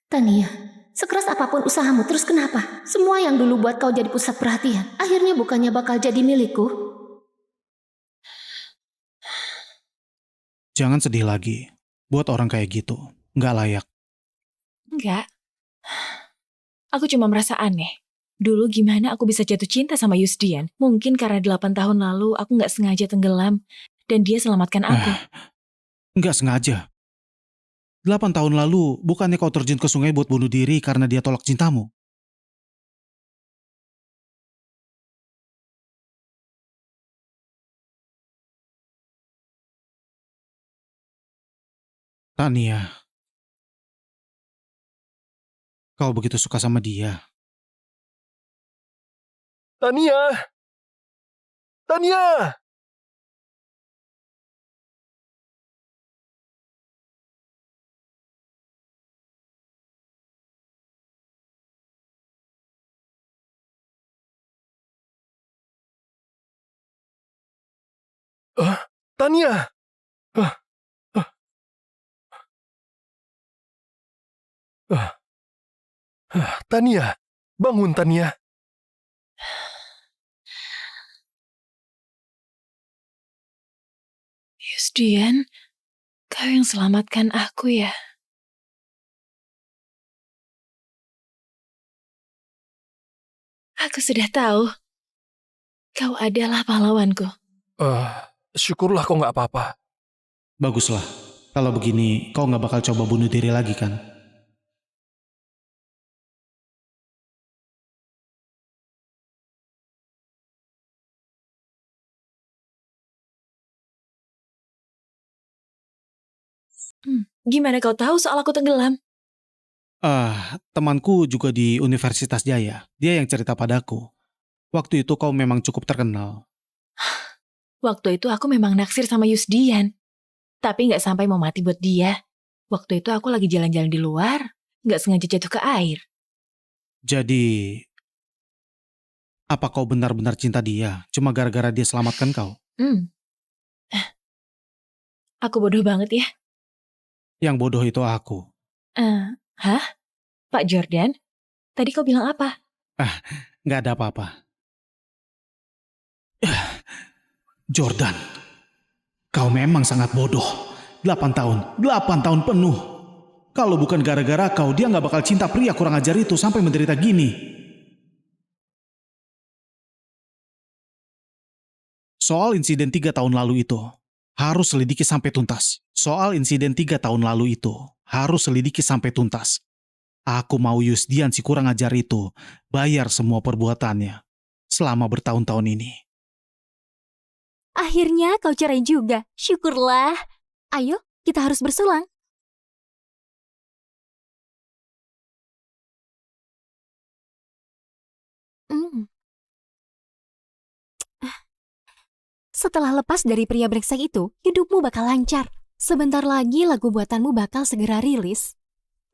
Tania, Sekeras apapun usahamu, terus kenapa? Semua yang dulu buat kau jadi pusat perhatian, akhirnya bukannya bakal jadi milikku? Jangan sedih lagi. Buat orang kayak gitu, nggak layak. Enggak. Aku cuma merasa aneh. Dulu gimana aku bisa jatuh cinta sama Yusdian? Mungkin karena 8 tahun lalu aku nggak sengaja tenggelam dan dia selamatkan aku. Nggak sengaja. 8 tahun lalu, bukannya kau terjun ke sungai buat bunuh diri karena dia tolak cintamu? Tania, kau begitu suka sama dia. Tania! Tania! Tania! Tania, bangun Tania. Yusdian, kau yang selamatkan aku ya. Aku sudah tahu. Kau adalah pahlawanku. Syukurlah kau nggak apa-apa. Baguslah. Kalau begini, kau nggak bakal coba bunuh diri lagi kan? Gimana kau tahu soal aku tenggelam? Temanku juga di Universitas Jaya. Dia yang cerita padaku. Waktu itu kau memang cukup terkenal. Waktu itu aku memang naksir sama Yusdian. Tapi nggak sampai mau mati buat dia. Waktu itu aku lagi jalan-jalan di luar, nggak sengaja jatuh ke air. Jadi, apa kau benar-benar cinta dia? Cuma gara-gara dia selamatkan kau? Aku bodoh banget ya. Yang bodoh itu aku. Hah? Pak Jordan? Tadi kau bilang apa? Nggak ada apa-apa. Jordan, kau memang sangat bodoh. 8 tahun penuh. Kalau bukan gara-gara kau, dia nggak bakal cinta pria kurang ajar itu sampai menderita gini. Soal insiden 3 tahun lalu itu, harus selidiki sampai tuntas. Aku mau Yusdian si kurang ajar itu bayar semua perbuatannya selama bertahun-tahun ini. Akhirnya kau cerai juga. Syukurlah. Ayo, kita harus berselang. Setelah lepas dari pria brengsek itu, hidupmu bakal lancar. Sebentar lagi lagu buatanmu bakal segera rilis.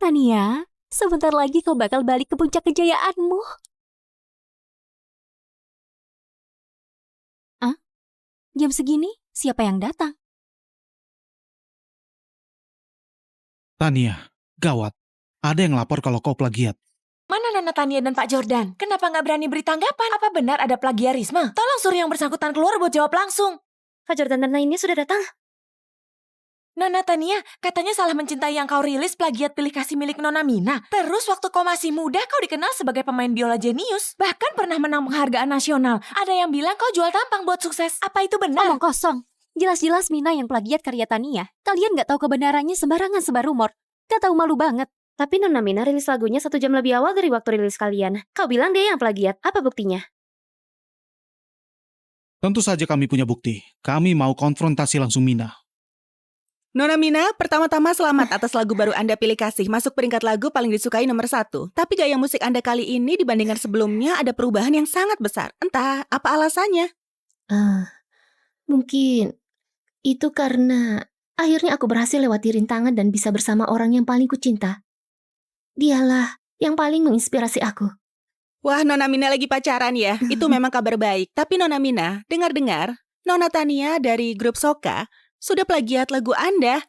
Tania, sebentar lagi kau bakal balik ke puncak kejayaanmu. Jam segini, siapa yang datang? Tania, gawat. Ada yang lapor kalau kau plagiat. Mana Nana Tania dan Pak Jordan? Kenapa nggak berani beri tanggapan? Apa benar ada plagiarisme? Tolong suruh yang bersangkutan keluar buat jawab langsung. Pak Jordan dan lainnya sudah datang. Nona Tania, katanya salah mencintai yang kau rilis plagiat pilih kasih milik Nona Mina. Terus waktu kau masih muda, kau dikenal sebagai pemain biola jenius. Bahkan pernah menang penghargaan nasional. Ada yang bilang kau jual tampang buat sukses. Apa itu benar? Omong kosong. Jelas-jelas Mina yang plagiat karya Tania. Kalian gak tahu kebenarannya, sembarangan sebar rumor. Gak tahu malu banget. Tapi Nona Mina rilis lagunya 1 jam lebih awal dari waktu rilis kalian. Kau bilang dia yang plagiat. Apa buktinya? Tentu saja kami punya bukti. Kami mau konfrontasi langsung Mina. Nona Mina, pertama-tama selamat atas lagu baru Anda pilih kasih. Masuk peringkat lagu paling disukai nomor 1. Tapi gaya musik Anda kali ini dibandingkan sebelumnya ada perubahan yang sangat besar. Entah apa alasannya. Mungkin itu karena akhirnya aku berhasil lewati rintangan dan bisa bersama orang yang paling kucinta. Dialah yang paling menginspirasi aku. Wah, Nona Mina lagi pacaran ya? Itu memang kabar baik. Tapi Nona Mina, dengar-dengar, Nona Tania dari grup Soka sudah plagiat lagu Anda.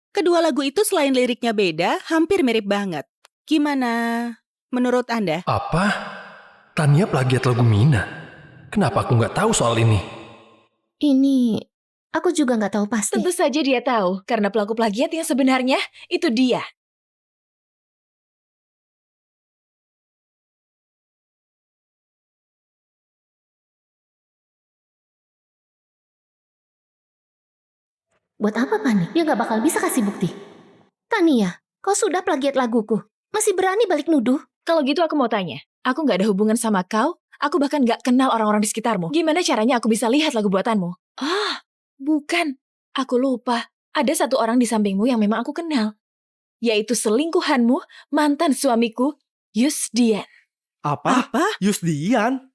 Kedua lagu itu selain liriknya beda, hampir mirip banget. Gimana? menurut Anda? Apa? Tania plagiat lagu Mina? Kenapa aku nggak tahu soal ini? Ini, aku juga nggak tahu pasti. Tentu saja dia tahu, karena pelaku plagiat yang sebenarnya itu dia. Buat apa panik? Dia nggak bakal bisa kasih bukti. Tania, kau sudah plagiat laguku. Masih berani balik nuduh? Kalau gitu aku mau tanya, aku nggak ada hubungan sama kau, aku bahkan nggak kenal orang-orang di sekitarmu. Gimana caranya aku bisa lihat lagu buatanmu? Ah, bukan. Aku lupa. Ada satu orang di sampingmu yang memang aku kenal. Yaitu selingkuhanmu, mantan suamiku, Yusdian. Apa? Yusdian?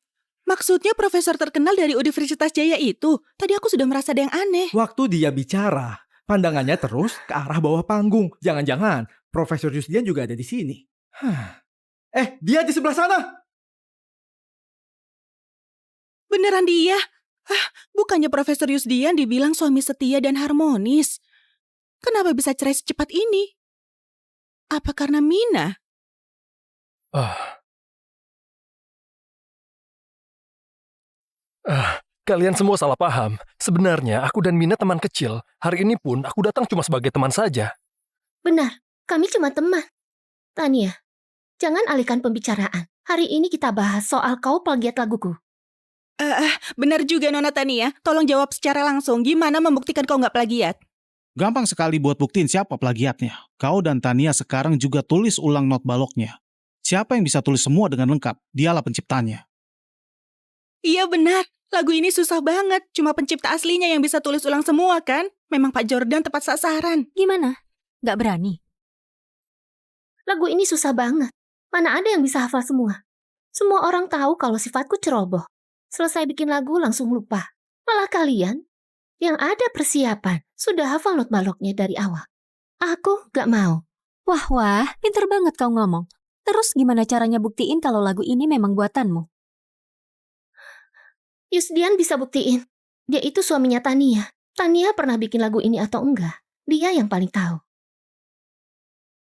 Maksudnya profesor terkenal dari Universitas Jaya itu. Tadi aku sudah merasa ada yang aneh. Waktu dia bicara, pandangannya terus ke arah bawah panggung. Jangan-jangan Profesor Yusdian juga ada di sini. Dia di sebelah sana. Beneran dia? Bukannya Profesor Yusdian dibilang suami setia dan harmonis. Kenapa bisa cerai secepat ini? Apa karena Mina? Kalian semua salah paham. Sebenarnya aku dan Mina teman kecil. Hari ini pun aku datang cuma sebagai teman saja. Benar, kami cuma teman. Tania, jangan alihkan pembicaraan. Hari ini kita bahas soal kau plagiat laguku. Benar juga Nona Tania. Tolong jawab secara langsung. Gimana membuktikan kau nggak plagiat? Gampang sekali buat buktiin siapa plagiatnya. Kau dan Tania sekarang juga tulis ulang not baloknya. Siapa yang bisa tulis semua dengan lengkap? Dialah penciptanya. Iya benar. Lagu ini susah banget. Cuma pencipta aslinya yang bisa tulis ulang semua kan? Memang Pak Jordan tepat sasaran. Gimana? Gak berani? Lagu ini susah banget. Mana ada yang bisa hafal semua? Semua orang tahu kalau sifatku ceroboh. Selesai bikin lagu langsung lupa. Malah kalian yang ada persiapan sudah hafal not baloknya dari awal. Aku gak mau. Wah, pinter banget kau ngomong. Terus gimana caranya buktiin kalau lagu ini memang buatanmu? Yusdian bisa buktiin. Dia itu suaminya Tania. Tania pernah bikin lagu ini atau enggak? Dia yang paling tahu.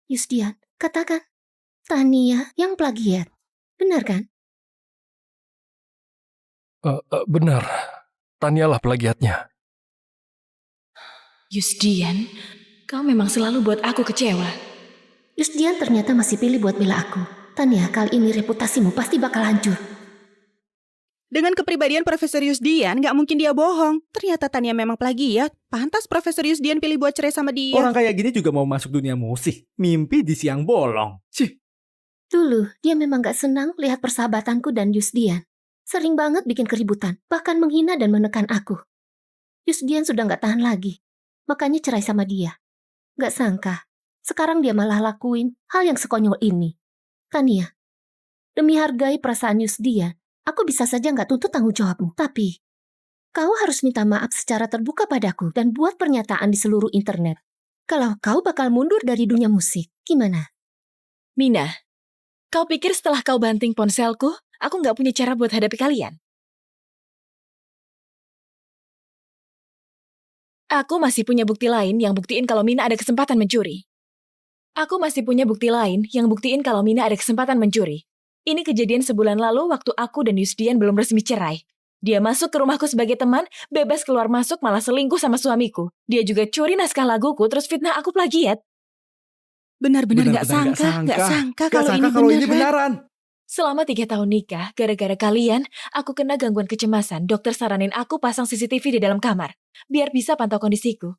Yusdian, katakan. Tania yang plagiat. Benar kan? Benar. Tanialah plagiatnya. Yusdian, kau memang selalu buat aku kecewa. Yusdian ternyata masih pilih buat bela aku. Tania, kali ini reputasimu pasti bakal hancur. Dengan kepribadian Profesor Yusdian, nggak mungkin dia bohong. Ternyata Tania memang plagiat. Pantas Profesor Yusdian pilih buat cerai sama dia. Orang kayak gini juga mau masuk dunia musik. Mimpi di siang bolong. Dulu, dia memang gak senang lihat persahabatanku dan Yusdian. Sering banget bikin keributan, bahkan menghina dan menekan aku. Yusdian sudah gak tahan lagi. Makanya cerai sama dia. Gak sangka, sekarang dia malah lakuin hal yang sekonyol ini. Tania, demi hargai perasaan Yusdian, aku bisa saja gak tuntut tanggung jawabmu. Tapi, kau harus minta maaf secara terbuka padaku dan buat pernyataan di seluruh internet. Kalau kau bakal mundur dari dunia musik, gimana? Mina, kau pikir setelah kau banting ponselku, aku nggak punya cara buat hadapi kalian? Aku masih punya bukti lain yang buktiin kalau Mina ada kesempatan mencuri. Aku masih punya bukti lain yang buktiin kalau Mina ada kesempatan mencuri. Ini kejadian sebulan lalu waktu aku dan Yusdian belum resmi cerai. Dia masuk ke rumahku sebagai teman, bebas keluar masuk malah selingkuh sama suamiku. Dia juga curi naskah laguku terus fitnah aku plagiat. Benar-benar nggak sangka kalau ini beneran. Selama 3 tahun nikah, gara-gara kalian, aku kena gangguan kecemasan. Dokter saranin aku pasang CCTV di dalam kamar, biar bisa pantau kondisiku.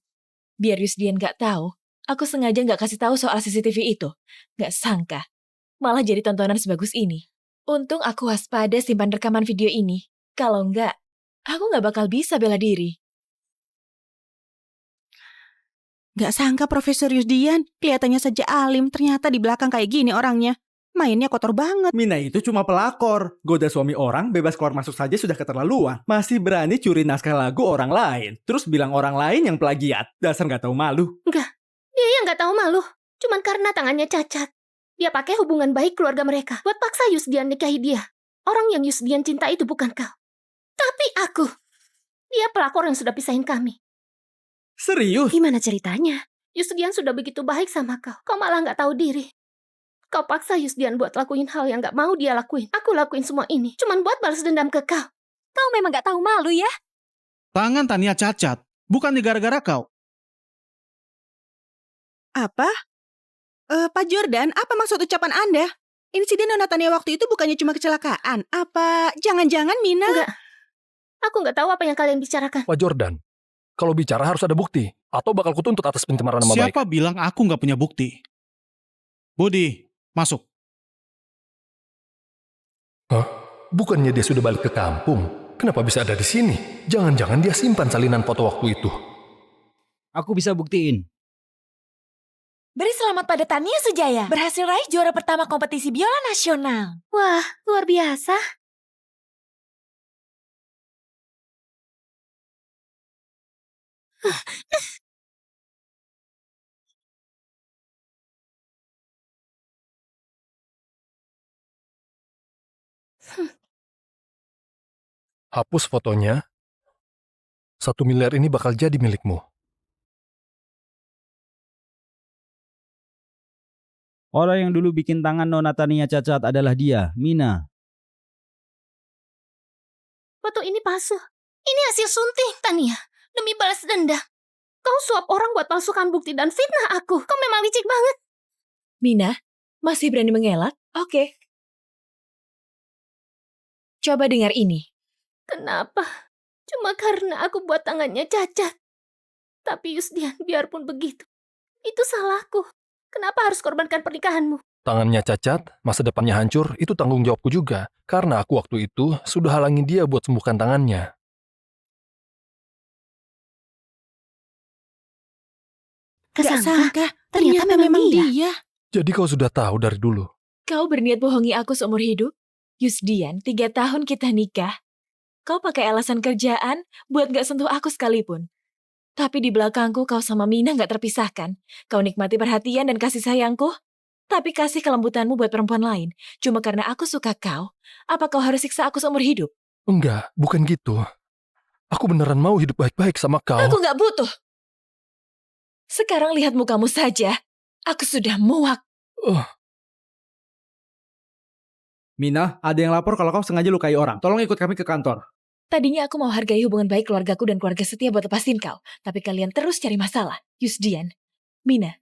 Biar Yusdian nggak tahu, aku sengaja nggak kasih tahu soal CCTV itu. Nggak sangka, malah jadi tontonan sebagus ini. Untung aku waspada simpan rekaman video ini. Kalau nggak, aku nggak bakal bisa bela diri. Nggak sangka Profesor Yusdian, kelihatannya saja alim, ternyata di belakang kayak gini orangnya. Mainnya kotor banget. Mina itu cuma pelakor. Goda suami orang, bebas keluar masuk saja sudah keterlaluan. Masih berani curi naskah lagu orang lain. Terus bilang orang lain yang plagiat. Dasar nggak tahu malu. Enggak, dia yang nggak tahu malu. Cuman karena tangannya cacat. Dia pakai hubungan baik keluarga mereka buat paksa Yusdian nikahi dia. Orang yang Yusdian cinta itu bukan kau. Tapi aku. Dia pelakor yang sudah pisahin kami. Serius? Gimana ceritanya? Yusdian sudah begitu baik sama kau. Kau malah nggak tahu diri. Kau paksa Yusdian buat lakuin hal yang gak mau dia lakuin. Aku lakuin semua ini cuman buat balas dendam ke kau. Kau memang gak tahu malu ya? Tangan Tania cacat, bukan gara-gara kau. Apa? Pak Jordan, apa maksud ucapan Anda? Insiden Nona Tania waktu itu bukannya cuma kecelakaan. Apa jangan-jangan Mina? Enggak. Aku nggak tahu apa yang kalian bicarakan. Pak Jordan, kalau bicara harus ada bukti, atau bakal kutuntut atas pencemaran nama baik. Siapa bilang aku nggak punya bukti? Budi, masuk. Hah? Bukannya dia sudah balik ke kampung? Kenapa bisa ada di sini? Jangan-jangan dia simpan salinan foto waktu itu. Aku bisa buktiin. Beri selamat pada Tania Sujaya, berhasil raih juara pertama kompetisi biola nasional. Wah, luar biasa. Hapus fotonya. 1 miliar ini bakal jadi milikmu. Orang yang dulu bikin tangan Nona Tania cacat adalah dia, Mina. Foto ini palsu. Ini hasil sunting, Tania. Demi balas dendam. Kau suap orang buat palsukan bukti dan fitnah aku. Kau memang licik banget. Mina, masih berani mengelak? Oke. Coba dengar ini. Kenapa? Cuma karena aku buat tangannya cacat. Tapi Yusdian, biarpun begitu, itu salahku. Kenapa harus korbankan pernikahanmu? Tangannya cacat, masa depannya hancur, itu tanggung jawabku juga. Karena aku waktu itu sudah halangi dia buat sembuhkan tangannya. Gak sangka, ternyata memang dia. Jadi kau sudah tahu dari dulu. Kau berniat bohongi aku seumur hidup? Yusdian, 3 tahun kita nikah. Kau pakai alasan kerjaan buat gak sentuh aku sekalipun. Tapi di belakangku kau sama Mina gak terpisahkan. Kau nikmati perhatian dan kasih sayangku. Tapi kasih kelembutanmu buat perempuan lain. Cuma karena aku suka kau, apa kau harus siksa aku seumur hidup? Enggak, bukan gitu. Aku beneran mau hidup baik-baik sama kau. Aku gak butuh. Sekarang lihat mukamu saja. Aku sudah muak. Mina, ada yang lapor kalau kau sengaja lukai orang. Tolong ikut kami ke kantor. Tadinya aku mau hargai hubungan baik keluargaku dan keluarga setia buat lepasin kau. Tapi kalian terus cari masalah. Yusdian, Mina,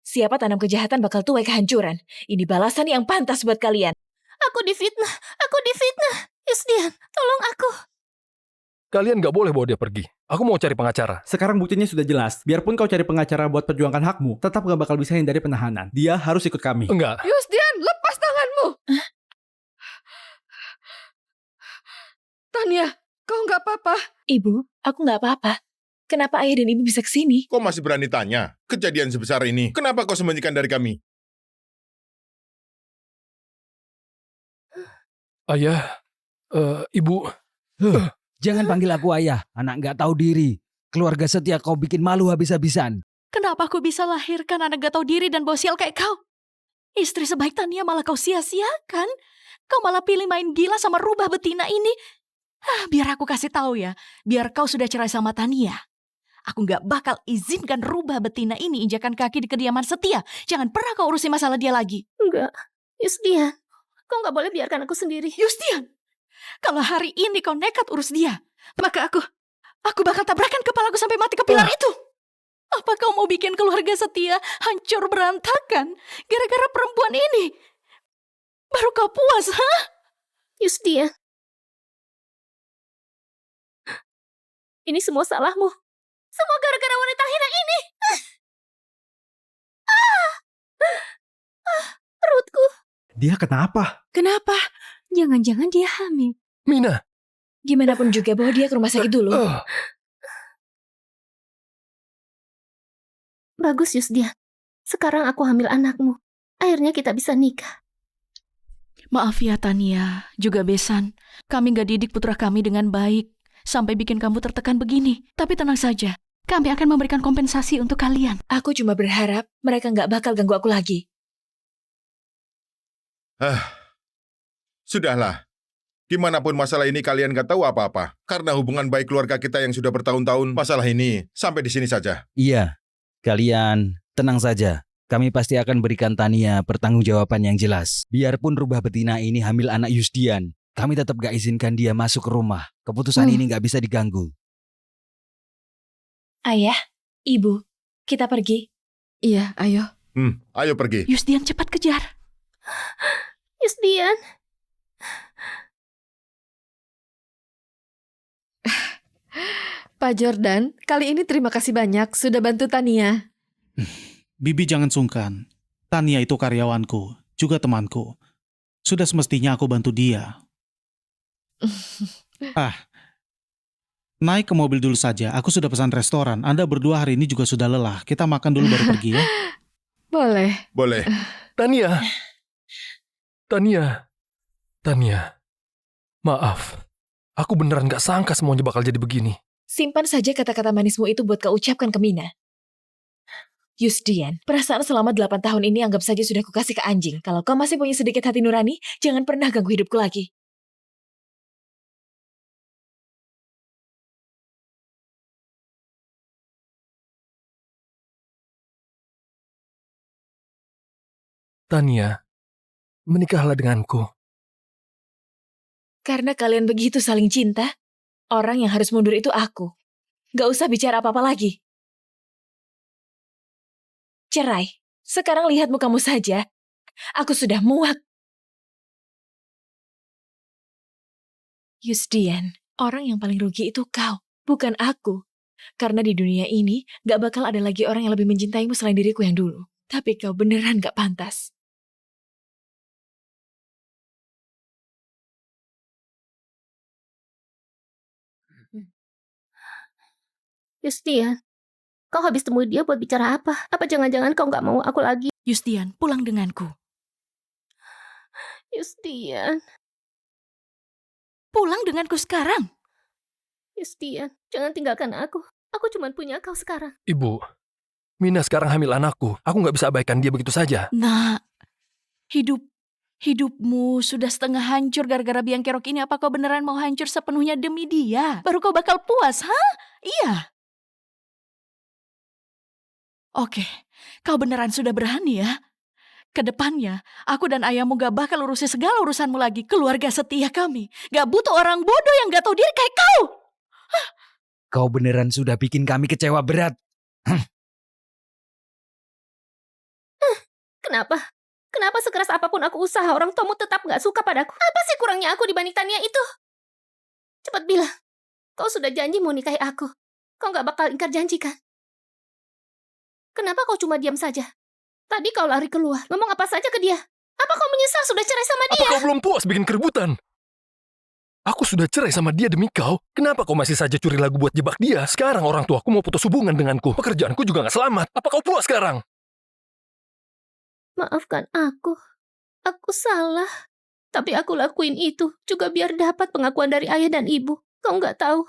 siapa tanam kejahatan bakal tuai kehancuran. Ini balasan yang pantas buat kalian. Aku difitnah. Yusdian, tolong aku. Kalian gak boleh bawa dia pergi. Aku mau cari pengacara. Sekarang buktinya sudah jelas. Biarpun kau cari pengacara buat perjuangkan hakmu, tetap gak bakal bisa hindari penahanan. Dia harus ikut kami. Enggak. Yusdian, lepas tanganmu. Tania, kau nggak apa-apa? Ibu, aku nggak apa-apa. Kenapa ayah dan ibu bisa kesini? Kau masih berani tanya? Kejadian sebesar ini, kenapa kau sembunyikan dari kami? Ayah, ibu. Jangan panggil aku ayah, anak nggak tahu diri. Keluarga setia kau bikin malu habis-habisan. Kenapa aku bisa lahirkan anak gak tahu diri dan bosial kayak kau? Istri sebaik Tania malah kau sia-siakan. Kau malah pilih main gila sama rubah betina ini. Biar aku kasih tahu ya, biar kau sudah cerai sama Tania. Aku gak bakal izinkan rubah betina ini injakan kaki di kediaman setia. Jangan pernah kau urusi masalah dia lagi. Enggak, Yusdian, kau gak boleh biarkan aku sendiri. Yusdian, kalau hari ini kau nekat urus dia, maka aku bakal tabrakan kepalaku sampai mati ke pilar itu. Apa kau mau bikin keluarga setia hancur berantakan gara-gara perempuan ini? Baru kau puas, hah? Yusdian, ini semua salahmu. Semua gara-gara wanita hina ini. Perutku. Dia kenapa? Kenapa? Jangan-jangan dia hamil. Mina. Gimana pun juga bawa dia ke rumah sakit dulu. Bagus, Yusdian. Sekarang aku hamil anakmu. Akhirnya kita bisa nikah. Maaf ya Tania, juga Besan. Kami gak didik putra kami dengan baik. Sampai bikin kamu tertekan begini. Tapi tenang saja, kami akan memberikan kompensasi untuk kalian. Aku cuma berharap mereka gak bakal ganggu aku lagi. Sudahlah. Gimana pun masalah ini kalian gak tahu apa-apa. Karena hubungan baik keluarga kita yang sudah bertahun-tahun, masalah ini sampai di sini saja. Iya, kalian tenang saja. Kami pasti akan berikan Tania pertanggungjawaban yang jelas. Biarpun rubah betina ini hamil anak Yusdian, kami tetap gak izinkan dia masuk ke rumah. Keputusan ini gak bisa diganggu. Ayah, Ibu, kita pergi. Iya, ayo. Ayo pergi. Yusdian, cepat kejar. Yusdian. Pak Jordan, kali ini terima kasih banyak sudah bantu Tania. Bibi jangan sungkan. Tania itu karyawanku, juga temanku. Sudah semestinya aku bantu dia. Naik ke mobil dulu saja. Aku sudah pesan restoran. Anda berdua hari ini juga sudah lelah. Kita makan dulu baru pergi ya. Boleh. Boleh. Tania. Maaf. Aku beneran gak sangka semuanya bakal jadi begini. Simpan saja kata-kata manismu itu buat kau ucapkan ke Mina. Yusdian, perasaan selama 8 tahun ini anggap saja sudah kukasih ke anjing. Kalau kau masih punya sedikit hati nurani, jangan pernah ganggu hidupku lagi. Tania, menikahlah denganku. Karena kalian begitu saling cinta, orang yang harus mundur itu aku. Gak usah bicara apa-apa lagi. Cerai. Sekarang lihat mukamu saja. Aku sudah muak. Yusdian, orang yang paling rugi itu kau, bukan aku. Karena di dunia ini gak bakal ada lagi orang yang lebih mencintaimu selain diriku yang dulu. Tapi kau beneran gak pantas. Yusdian, kau habis temui dia buat bicara apa? Apa jangan-jangan kau nggak mau aku lagi? Yusdian, pulang denganku. Yusdian. Pulang denganku sekarang. Yusdian, jangan tinggalkan aku. Aku cuma punya kau sekarang. Ibu, Mina sekarang hamil anakku. Aku gak bisa abaikan dia begitu saja. Nah, hidupmu sudah setengah hancur gara-gara biang kerok ini. Apa kau beneran mau hancur sepenuhnya demi dia? Baru kau bakal puas, hah? Iya. Oke, kau beneran sudah berani ya? Kedepannya, aku dan ayahmu gak bakal urusin segala urusanmu lagi. Keluarga setia kami. Gak butuh orang bodoh yang gak tahu diri kayak kau. Kau beneran sudah bikin kami kecewa berat. Kenapa? Kenapa sekeras apapun aku usaha, orang tuamu tetap gak suka padaku? Apa sih kurangnya aku dibanding Tania itu? Cepat bilang, kau sudah janji mau nikahi aku. Kau gak bakal ingkar janji kan? Kenapa kau cuma diam saja? Tadi kau lari keluar, ngomong apa saja ke dia. Apa kau menyesal sudah cerai sama dia? Apa kau belum puas bikin keributan? Aku sudah cerai sama dia demi kau. Kenapa kau masih saja curi lagu buat jebak dia? Sekarang orang tuaku mau putus hubungan denganku. Pekerjaanku juga gak selamat. Apa kau puas sekarang? Maafkan aku. Aku salah. Tapi aku lakuin itu juga biar dapat pengakuan dari ayah dan ibu. Kau nggak tahu.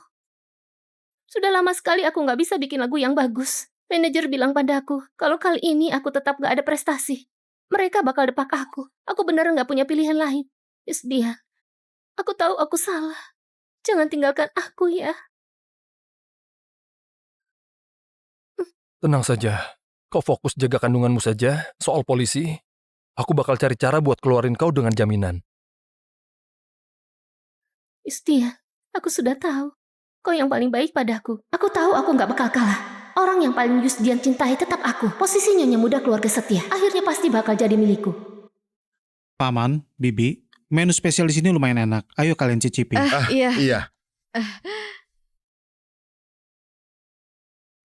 Sudah lama sekali aku nggak bisa bikin lagu yang bagus. Manajer bilang padaku, kalau kali ini aku tetap gak ada prestasi. Mereka bakal depak aku. Aku benar gak punya pilihan lain. Yusdian, aku tahu aku salah. Jangan tinggalkan aku ya. Tenang saja. Kau fokus jaga kandunganmu saja. Soal polisi, aku bakal cari cara buat keluarin kau dengan jaminan. Yusdian, aku sudah tahu. Kau yang paling baik padaku. Aku tahu aku gak bakal kalah. Orang yang paling Yusdian cintai tetap aku. Posisi Nyonya Muda keluarga setia. Akhirnya pasti bakal jadi milikku. Paman, Bibi, menu spesial di sini lumayan enak. Ayo kalian cicipi. Iya.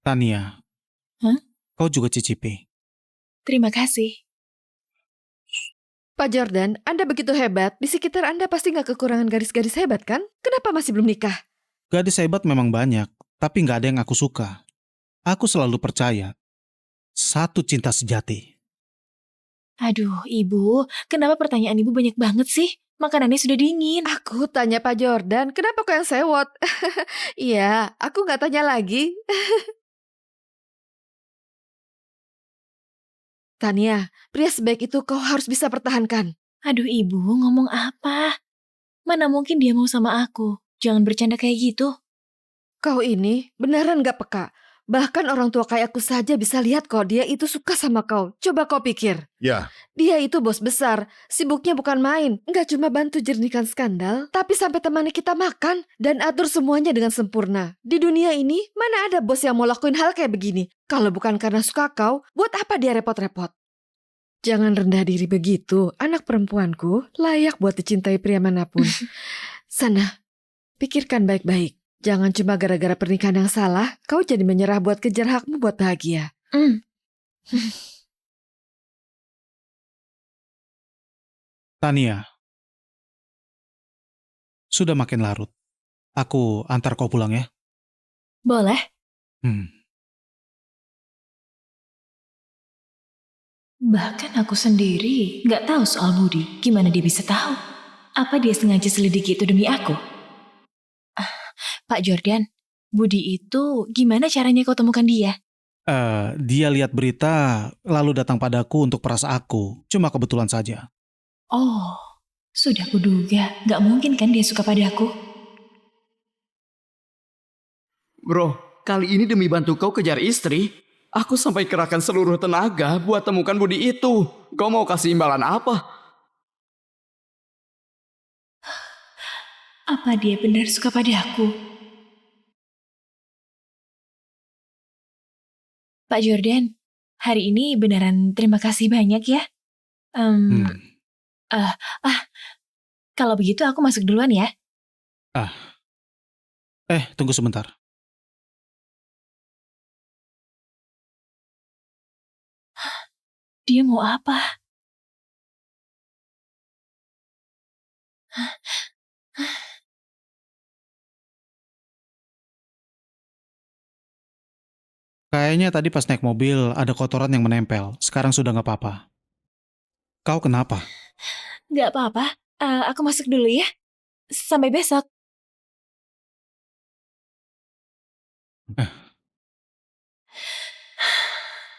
Tania, kau juga cicipi. Terima kasih. Pak Jordan, Anda begitu hebat. Di sekitar Anda pasti nggak kekurangan garis-garis hebat kan? Kenapa masih belum nikah? Gadis hebat memang banyak, tapi nggak ada yang aku suka. Aku selalu percaya, satu cinta sejati. Aduh, Ibu, kenapa pertanyaan Ibu banyak banget sih? Makanannya sudah dingin. Aku tanya Pak Jordan, kenapa kau yang sewot? Iya, aku nggak tanya lagi. Tania, pria sebaik itu kau harus bisa pertahankan. Aduh, Ibu, ngomong apa? Mana mungkin dia mau sama aku? Jangan bercanda kayak gitu. Kau ini beneran gak peka. Bahkan orang tua kayak aku saja bisa lihat kok dia itu suka sama kau. Coba kau pikir. Ya, Dia itu bos besar, sibuknya bukan main. Nggak cuma bantu jernihkan skandal, tapi sampai temani kita makan dan atur semuanya dengan sempurna. Di dunia ini, mana ada bos yang mau lakuin hal kayak begini? Kalau bukan karena suka kau, buat apa dia repot-repot? Jangan rendah diri begitu. Anak perempuanku layak buat dicintai pria manapun. Sana, pikirkan baik-baik. Jangan cuma gara-gara pernikahan yang salah, kau jadi menyerah buat kejar hakmu buat bahagia. Tania, sudah makin larut. Aku antar kau pulang ya. Boleh? Bahkan aku sendiri nggak tahu soal Budi. Gimana dia bisa tahu? Apa dia sengaja selidiki itu demi aku? Pak Jordan, Budi itu gimana caranya kau temukan dia? Dia lihat berita, lalu datang padaku untuk perasa aku. Cuma kebetulan saja. Oh, sudah kuduga. Nggak mungkin kan dia suka padaku? Bro, kali ini demi bantu kau kejar istri, aku sampai kerahkan seluruh tenaga buat temukan Budi itu. Kau mau kasih imbalan apa? Apa dia benar suka padaku? Pak Jordan, hari ini beneran terima kasih banyak ya. Kalau begitu aku masuk duluan ya. Tunggu sebentar. Dia mau apa? Kayaknya tadi pas naik mobil ada kotoran yang menempel. Sekarang sudah nggak apa-apa. Kau kenapa? Nggak apa-apa. Aku masuk dulu ya. Sampai besok.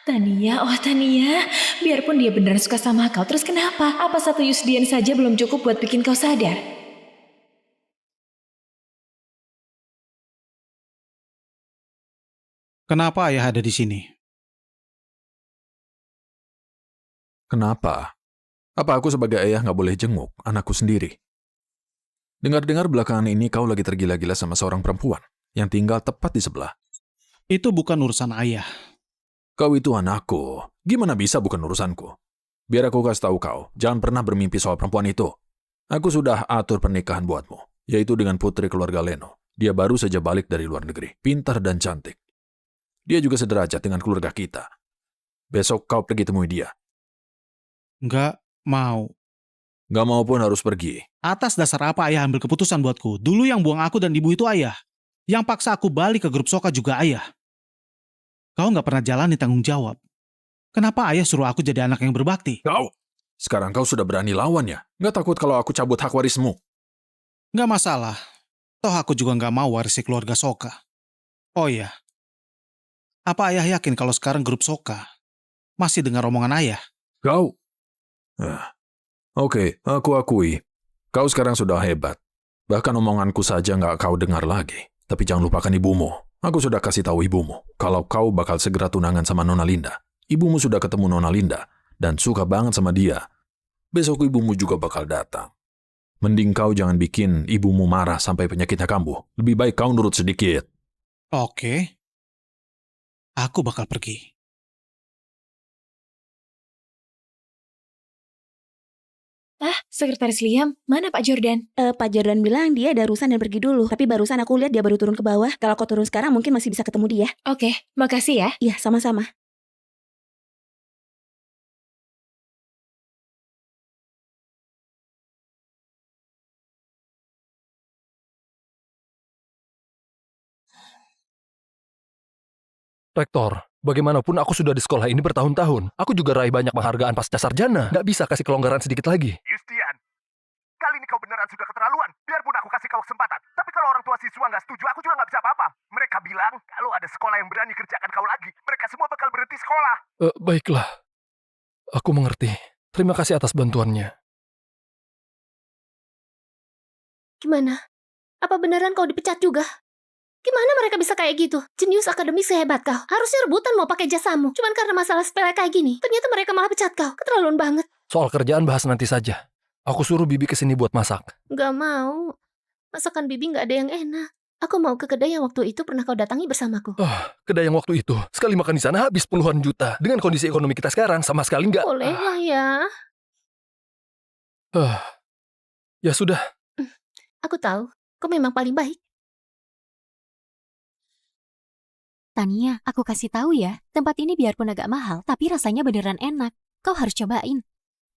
Tania, oh Tania. Biarpun dia benar suka sama kau, terus kenapa? Apa satu Yusdian saja belum cukup buat bikin kau sadar? Kenapa ayah ada di sini? Kenapa? Apa aku sebagai ayah nggak boleh jenguk anakku sendiri? Dengar-dengar belakangan ini kau lagi tergila-gila sama seorang perempuan yang tinggal tepat di sebelah. Itu bukan urusan ayah. Kau itu anakku. Gimana bisa bukan urusanku? Biar aku kasih tahu kau, jangan pernah bermimpi soal perempuan itu. Aku sudah atur pernikahan buatmu, yaitu dengan putri keluarga Leno. Dia baru saja balik dari luar negeri, pintar dan cantik. Dia juga sederajat dengan keluarga kita. Besok kau pergi temui dia. Nggak mau. Nggak mau pun harus pergi. Atas dasar apa ayah ambil keputusan buatku? Dulu yang buang aku dan ibu itu ayah. Yang paksa aku balik ke grup Soka juga ayah. Kau nggak pernah jalani tanggung jawab. Kenapa ayah suruh aku jadi anak yang berbakti? Kau? Sekarang kau sudah berani lawan ya? Nggak takut kalau aku cabut hak warismu? Nggak masalah. Toh aku juga nggak mau warisi keluarga Soka. Oh iya. Apa ayah yakin kalau sekarang grup Soka masih dengar omongan ayah? Kau? Oke, aku akui. Kau sekarang sudah hebat. Bahkan omonganku saja nggak kau dengar lagi. Tapi jangan lupakan ibumu. Aku sudah kasih tahu ibumu kalau kau bakal segera tunangan sama Nona Linda. Ibumu sudah ketemu Nona Linda dan suka banget sama dia. Besok ibumu juga bakal datang. Mending kau jangan bikin ibumu marah sampai penyakitnya kambuh. Lebih baik kau nurut sedikit. Oke. Aku bakal pergi. Sekretaris Liam, mana Pak Jordan? Pak Jordan bilang dia ada urusan dan pergi dulu. Tapi barusan aku lihat dia baru turun ke bawah. Kalau kau turun sekarang mungkin masih bisa ketemu dia. Oke, makasih ya. Iya, sama-sama. Rektor, bagaimanapun aku sudah di sekolah ini bertahun-tahun. Aku juga raih banyak penghargaan pasca sarjana. Nggak bisa kasih kelonggaran sedikit lagi. Yustian, kali ini kau beneran sudah keterlaluan. Biarpun aku kasih kau kesempatan. Tapi kalau orang tua siswa nggak setuju, aku juga nggak bisa apa-apa. Mereka bilang, kalau ada sekolah yang berani kerjakan kau lagi, mereka semua bakal berhenti sekolah. Baiklah. Aku mengerti. Terima kasih atas bantuannya. Gimana? Apa beneran kau dipecat juga? Gimana mereka bisa kayak gitu? Jenius akademis sehebat kau. Harusnya rebutan mau pakai jasamu. Cuman karena masalah sepele kayak gini, ternyata mereka malah pecat kau. Keterlaluan banget. Soal kerjaan bahas nanti saja. Aku suruh Bibi kesini buat masak. Gak mau. Masakan Bibi gak ada yang enak. Aku mau ke kedai yang waktu itu pernah kau datangi bersamaku. Kedai yang waktu itu, sekali makan di sana habis puluhan juta. Dengan kondisi ekonomi kita sekarang, sama sekali nggak. Bolehlah ya. Ya sudah. Aku tahu, kau memang paling baik. Tania, aku kasih tahu ya, tempat ini biarpun agak mahal, tapi rasanya beneran enak. Kau harus cobain.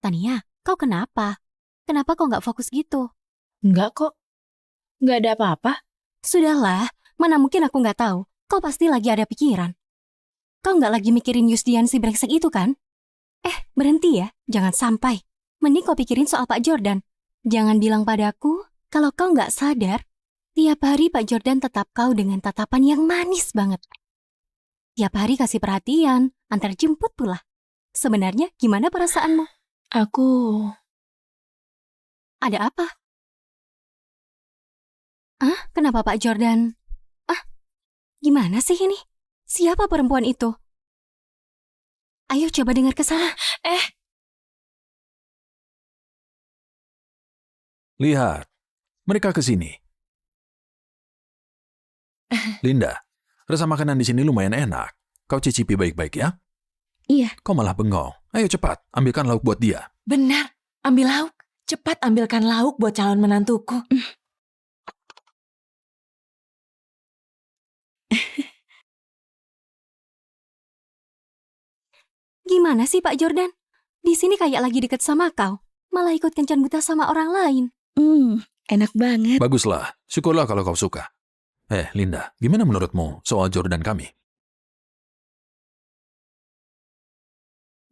Tania, kau kenapa? Kenapa kau nggak fokus gitu? Enggak kok. Nggak ada apa-apa. Sudahlah, mana mungkin aku nggak tahu. Kau pasti lagi ada pikiran. Kau nggak lagi mikirin Yusdian si brengsek itu kan? Berhenti ya, jangan sampai. Mending kau pikirin soal Pak Jordan. Jangan bilang padaku kalau kau nggak sadar, tiap hari Pak Jordan tetap kau dengan tatapan yang manis banget. Tiap hari kasih perhatian, antar jemput pula. Sebenarnya gimana perasaanmu? Ada apa? Kenapa Pak Jordan? Gimana sih ini? Siapa perempuan itu? Ayo coba dengar ke sana. Lihat, mereka ke sini. Linda, rasa makanan di sini lumayan enak. Kau cicipi baik-baik ya? Iya. Kau malah bengong. Ayo cepat, ambilkan lauk buat dia. Benar, ambil lauk. Cepat ambilkan lauk buat calon menantuku. Gimana sih Pak Jordan? Di sini kayak lagi deket sama kau. Malah ikut kencan buta sama orang lain. Enak banget. Baguslah, syukurlah kalau kau suka. Linda, gimana menurutmu soal Jordan kami?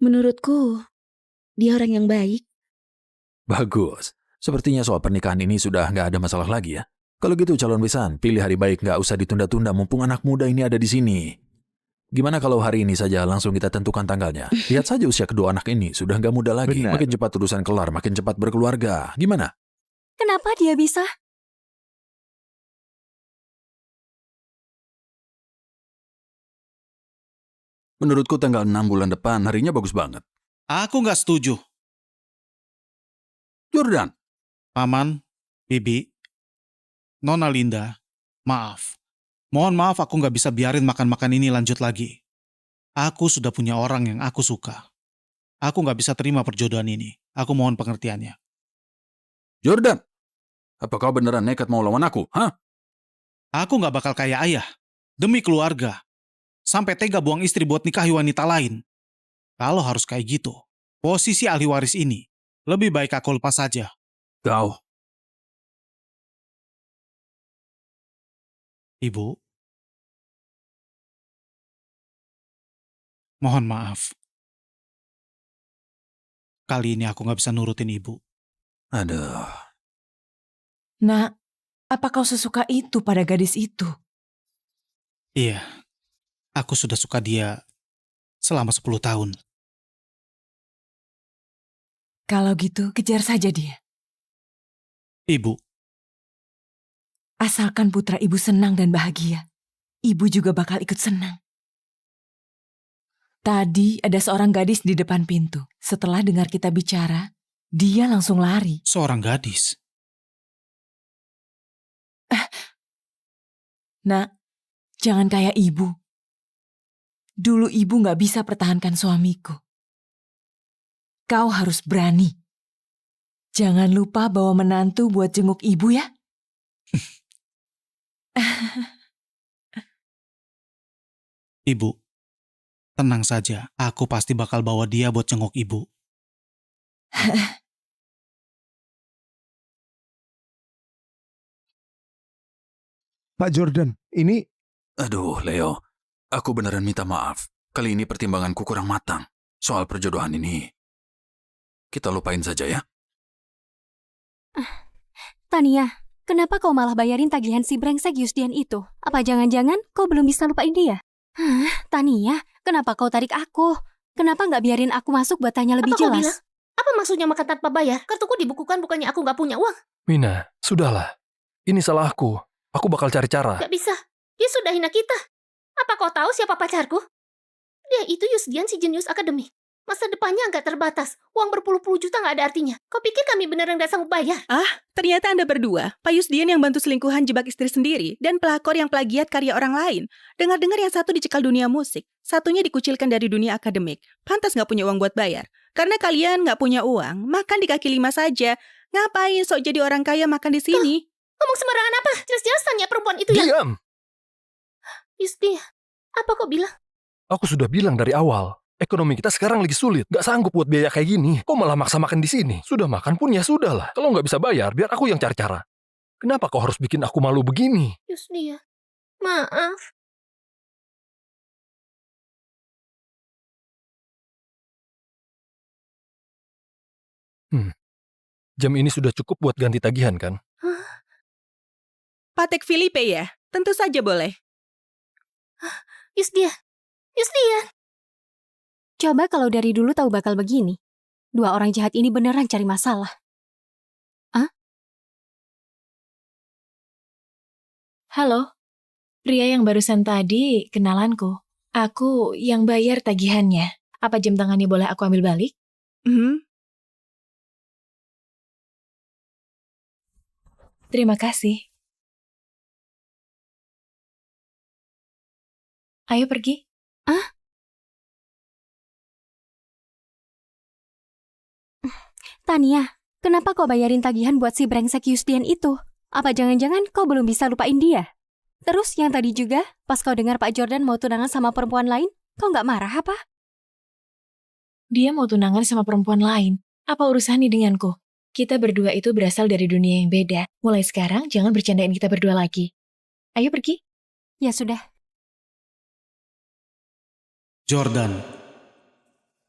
Menurutku, dia orang yang baik. Bagus. Sepertinya soal pernikahan ini sudah nggak ada masalah lagi ya. Kalau gitu calon besan, pilih hari baik nggak usah ditunda-tunda mumpung anak muda ini ada di sini. Gimana kalau hari ini saja langsung kita tentukan tanggalnya? Lihat saja usia kedua anak ini sudah nggak muda lagi. Benar. Makin cepat urusan kelar, makin cepat berkeluarga. Gimana? Kenapa dia bisa? Menurutku tanggal 6 bulan depan harinya bagus banget. Aku nggak setuju. Jordan. Paman, Bibi, Nona Linda, maaf. Mohon maaf aku nggak bisa biarin makan-makan ini lanjut lagi. Aku sudah punya orang yang aku suka. Aku nggak bisa terima perjodohan ini. Aku mohon pengertiannya. Jordan, apa kau beneran nekat mau lawan aku? Hah? Aku nggak bakal kayak ayah. Demi keluarga. Sampai tega buang istri buat nikahi wanita lain. Kalau harus kayak gitu, posisi ahli waris ini, lebih baik aku lepas saja. Kau. Ibu. Mohon maaf. Kali ini aku nggak bisa nurutin ibu. Aduh. Nak, apa kau sesuka itu pada gadis itu? Iya. Aku sudah suka dia selama 10 tahun. Kalau gitu, kejar saja dia. Ibu. Asalkan putra ibu senang dan bahagia, ibu juga bakal ikut senang. Tadi ada seorang gadis di depan pintu. Setelah dengar kita bicara, dia langsung lari. Seorang gadis? Nak, jangan kayak ibu. Dulu ibu gak bisa pertahankan suamiku. Kau harus berani. Jangan lupa bawa menantu buat jenguk ibu ya. Ibu, tenang saja. Aku pasti bakal bawa dia buat jenguk ibu. Pak Jordan, ini... Aduh, Leo. Aku beneran minta maaf. Kali ini pertimbanganku kurang matang. Soal perjodohan ini. Kita lupain saja ya. Tania, kenapa kau malah bayarin tagihan si brengsek Yusdian itu? Apa jangan-jangan kau belum bisa lupain dia? Tania, kenapa kau tarik aku? Kenapa nggak biarin aku masuk buat tanya lebih Apa kau jelas? bilang? Apa maksudnya makan tanpa bayar? Kartuku dibukukan bukannya aku nggak punya uang. Mina, sudahlah. Ini salah aku. Aku bakal cari cara. Gak bisa. Dia sudah hina kita. Apa kau tahu siapa pacarku? Dia itu Yusdian si jenius akademi. Masa depannya nggak terbatas. Uang berpuluh-puluh juta nggak ada artinya. Kau pikir kami beneran nggak sanggup bayar? Ternyata Anda berdua, Pak Yusdian yang bantu selingkuhan jebak istri sendiri, dan pelakor yang plagiat karya orang lain. Dengar-dengar yang satu dicekal dunia musik, satunya dikucilkan dari dunia akademik. Pantas nggak punya uang buat bayar. Karena kalian nggak punya uang, makan di kaki lima saja. Ngapain sok jadi orang kaya makan di sini? Ngomong sembarangan apa? Jelas-jelas tanya perempuan itu yang... Diam! Yusdian, apa kau bilang? Aku sudah bilang dari awal. Ekonomi kita sekarang lagi sulit. Gak sanggup buat biaya kayak gini. Kok malah maksa makan di sini? Sudah makan pun ya sudah lah. Kalau nggak bisa bayar, biar aku yang cari cara. Kenapa kau harus bikin aku malu begini? Yusdian, maaf. Jam ini sudah cukup buat ganti tagihan kan? Patek Philippe ya? Tentu saja boleh. Yusdian. Coba kalau dari dulu tahu bakal begini. Dua orang jahat ini beneran cari masalah. Halo, pria yang barusan tadi kenalanku. Aku yang bayar tagihannya. Apa jam tangannya boleh aku ambil balik? Terima kasih. Ayo pergi. Tania, kenapa kau bayarin tagihan buat si brengsek Yusdian itu? Apa jangan-jangan kau belum bisa lupain dia? Terus yang tadi juga, pas kau dengar Pak Jordan mau tunangan sama perempuan lain, kau nggak marah apa? Dia mau tunangan sama perempuan lain. Apa urusannya denganku? Kita berdua itu berasal dari dunia yang beda. Mulai sekarang, jangan bercandain kita berdua lagi. Ayo pergi. Ya sudah. Jordan,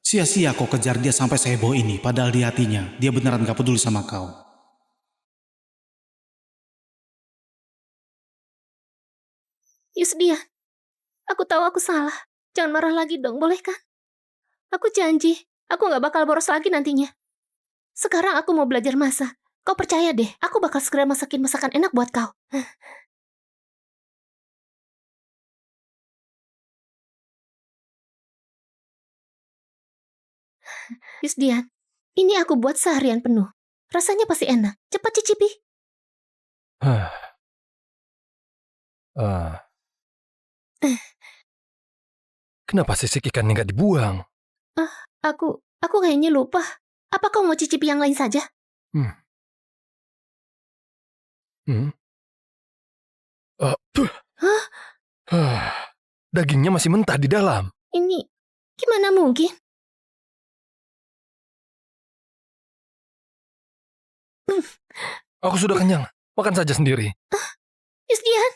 sia-sia kau kejar dia sampai seheboh ini, padahal di hatinya dia beneran gak peduli sama kau. Yusdian, aku tahu aku salah. Jangan marah lagi dong, boleh kan? Aku janji, aku gak bakal boros lagi nantinya. Sekarang aku mau belajar masak. Kau percaya deh, aku bakal segera masakin masakan enak buat kau. Yusdian, ini aku buat seharian penuh. Rasanya pasti enak. Cepat cicipi. Kenapa sisik ikannya nggak dibuang? Aku kayaknya lupa. Apa kau mau cicipi yang lain saja? Dagingnya masih mentah di dalam. Ini gimana mungkin? Aku sudah kenyang. Makan saja sendiri. Yusdian.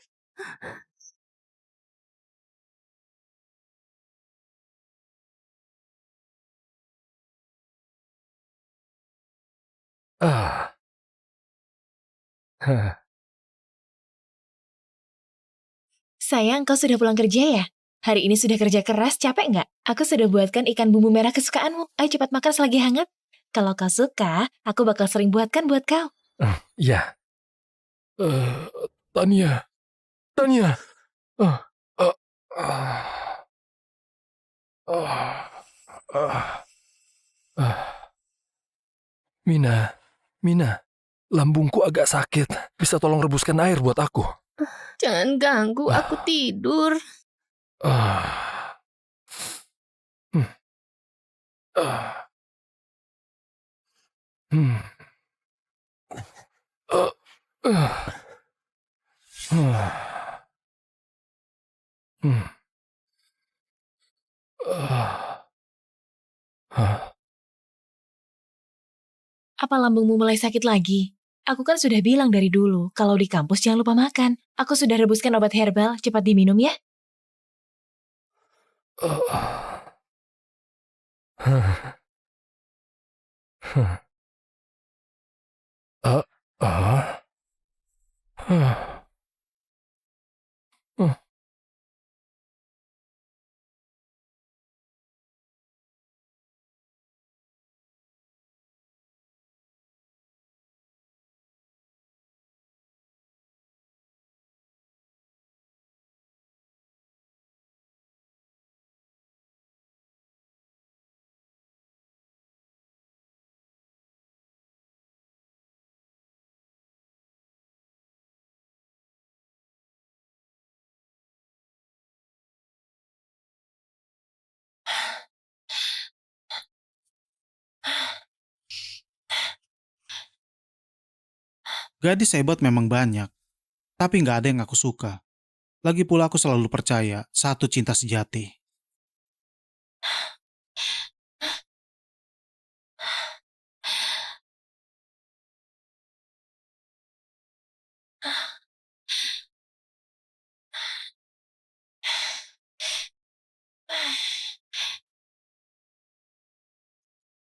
Sayang, kau sudah pulang kerja ya? Hari ini sudah kerja keras, capek nggak? Aku sudah buatkan ikan bumbu merah kesukaanmu. Ayo cepat makan selagi hangat. Kalau kau suka, aku bakal sering buatkan buat kau. Iya. Tania. Mina, lambungku agak sakit. Bisa tolong rebuskan air buat aku? Jangan ganggu, aku tidur. Apa lambungmu mulai sakit lagi? Aku kan sudah bilang dari dulu, kalau di kampus jangan lupa makan. Aku sudah rebuskan obat herbal, cepat diminum ya. Gadis hebat memang banyak, tapi nggak ada yang aku suka. Lagi pula aku selalu percaya satu cinta sejati.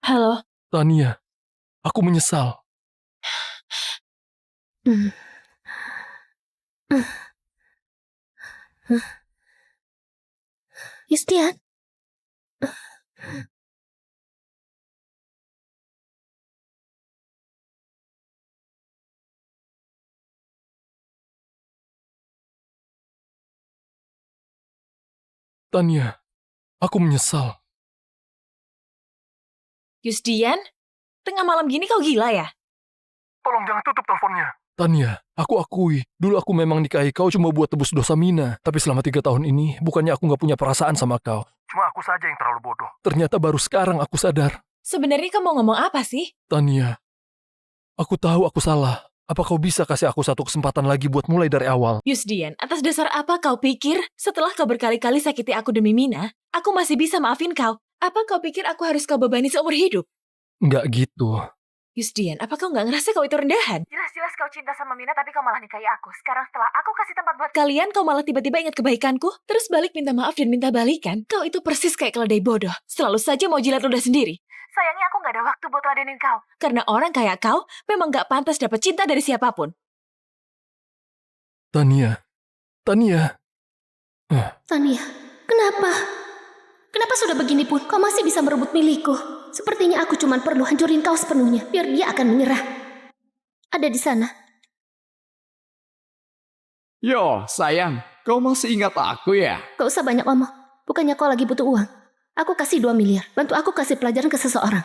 Halo, Tania, aku menyesal. Yustian, Tania, aku menyesal. Yusdian? Tengah malam gini kau gila ya? Tolong jangan tutup teleponnya. Tania, aku akui, dulu aku memang nikahi kau cuma buat tebus dosa Mina. Tapi selama 3 tahun ini, bukannya aku nggak punya perasaan sama kau. Cuma aku saja yang terlalu bodoh. Ternyata baru sekarang aku sadar. Sebenarnya kamu mau ngomong apa sih? Tania, aku tahu aku salah. Apa kau bisa kasih aku satu kesempatan lagi buat mulai dari awal? Yusdian, atas dasar apa kau pikir setelah kau berkali-kali sakiti aku demi Mina, aku masih bisa maafin kau? Apa kau pikir aku harus kau bebani seumur hidup? Nggak gitu. Yusdian, apa kau nggak ngerasa kau itu rendahan? Jelas-jelas kau cinta sama Mina tapi kau malah nikahi aku. Sekarang setelah aku kasih tempat buat Kalian kau malah tiba-tiba ingat kebaikanku, terus balik minta maaf dan minta balikan. Kau itu persis kayak keledai bodoh, selalu saja mau jilat ludah sendiri. Sayangnya aku gak ada waktu buat ladenin kau. Karena orang kayak kau memang gak pantas dapat cinta dari siapapun. Tania, Tania. Tania, kenapa? Kenapa sudah begini pun kau masih bisa merebut milikku? Sepertinya aku cuma perlu hancurin kau sepenuhnya, biar dia akan menyerah. Ada di sana. Yo, sayang, kau masih ingat aku ya? Gak usah banyak ngomong. Bukannya kau lagi butuh uang. Aku kasih 2 miliar. Bantu aku kasih pelajaran ke seseorang.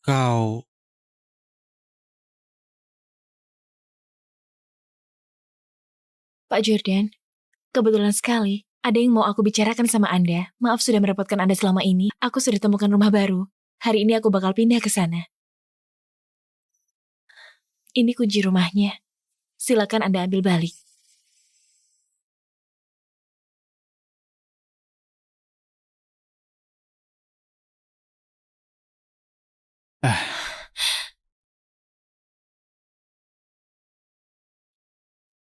Kau... Pak Jordan, kebetulan sekali ada yang mau aku bicarakan sama Anda. Maaf sudah merepotkan Anda selama ini. Aku sudah temukan rumah baru. Hari ini aku bakal pindah ke sana. Ini kunci rumahnya. Silakan Anda ambil balik.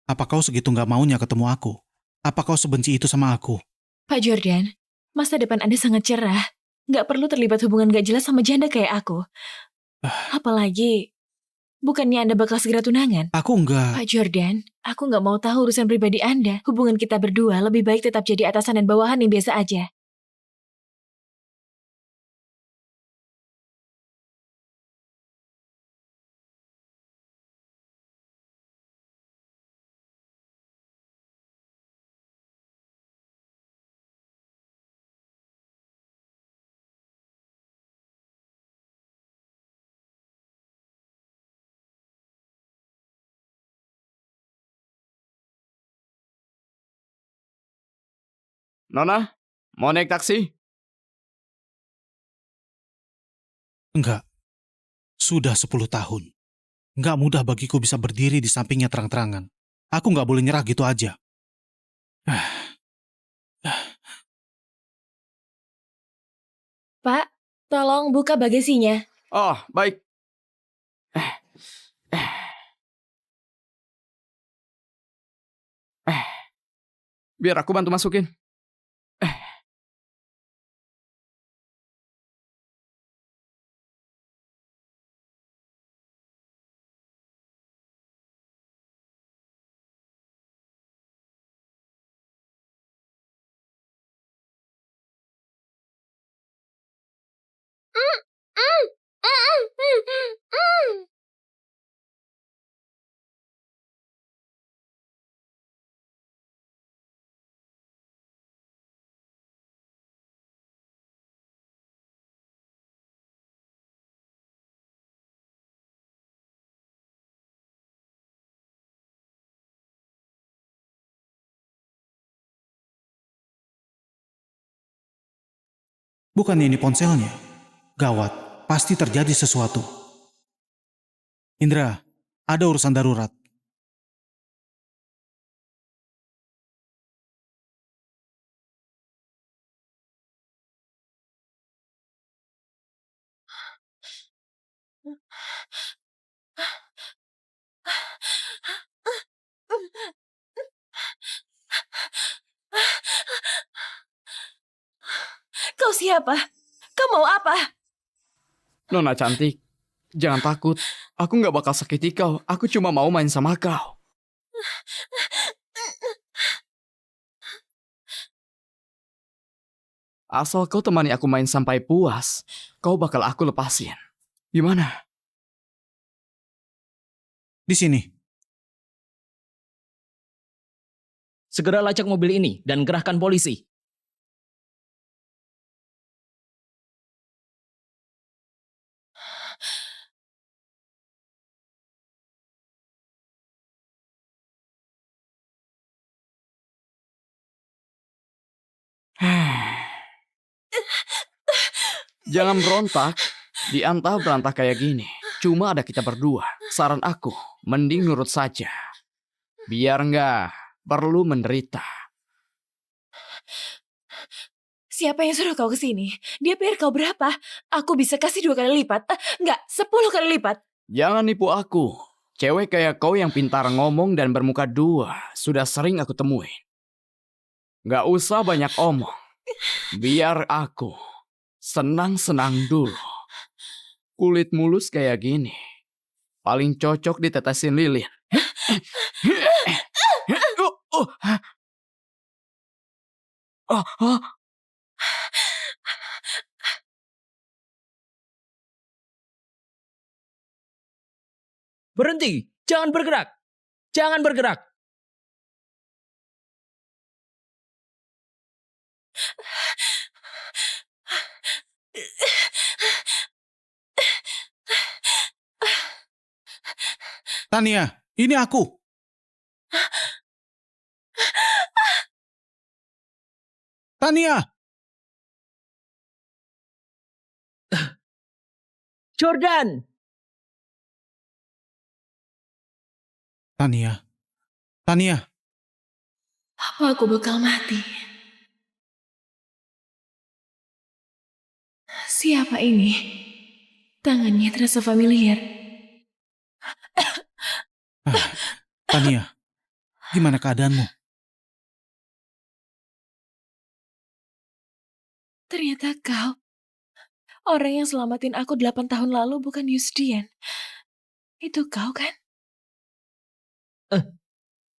Apa kau segitu nggak maunya ketemu aku? Apa kau sebenci itu sama aku? Pak Jordan, masa depan Anda sangat cerah. Nggak perlu terlibat hubungan gak jelas sama janda kayak aku. Apalagi, bukannya Anda bakal segera tunangan? Aku nggak... Pak Jordan, aku nggak mau tahu urusan pribadi Anda. Hubungan kita berdua lebih baik tetap jadi atasan dan bawahan yang biasa aja. Nona, mau naik taksi? Enggak. Sudah 10 tahun. Nggak mudah bagiku bisa berdiri di sampingnya terang-terangan. Aku nggak boleh nyerah gitu aja. Pak, tolong buka bagasinya. Oh, baik. Biar aku bantu masukin. Bukannya ini ponselnya? Gawat, pasti terjadi sesuatu. Indra, ada urusan darurat. Kau siapa? Kau mau apa? Nona cantik, jangan takut. Aku nggak bakal sakiti kau. Aku cuma mau main sama kau. Asal kau temani aku main sampai puas, kau bakal aku lepasin. Gimana? Di sini. Segera lacak mobil ini dan kerahkan polisi. Jangan berontak. Di antah berantah kayak gini. Cuma ada kita berdua. Saran aku, mending nurut saja. Biar nggak perlu menderita. Siapa yang suruh kau ke sini? Dia bayar kau berapa? Aku bisa kasih 2 kali lipat. Enggak, 10 kali lipat. Jangan nipu aku. Cewek kayak kau yang pintar ngomong dan bermuka 2 sudah sering aku temuin. Nggak usah banyak omong. Biar aku senang-senang dulu. Kulit mulus kayak gini. Paling cocok ditetesin lilin. Berhenti, jangan bergerak. Jangan bergerak. Tania, ini aku. Tania! Jordan! Tania. Tania. Apa aku bakal mati? Siapa ini? Tangannya terasa familiar. Tania, gimana keadaanmu? Ternyata kau, orang yang selamatin aku 8 tahun lalu bukan Yusdian. Itu kau kan?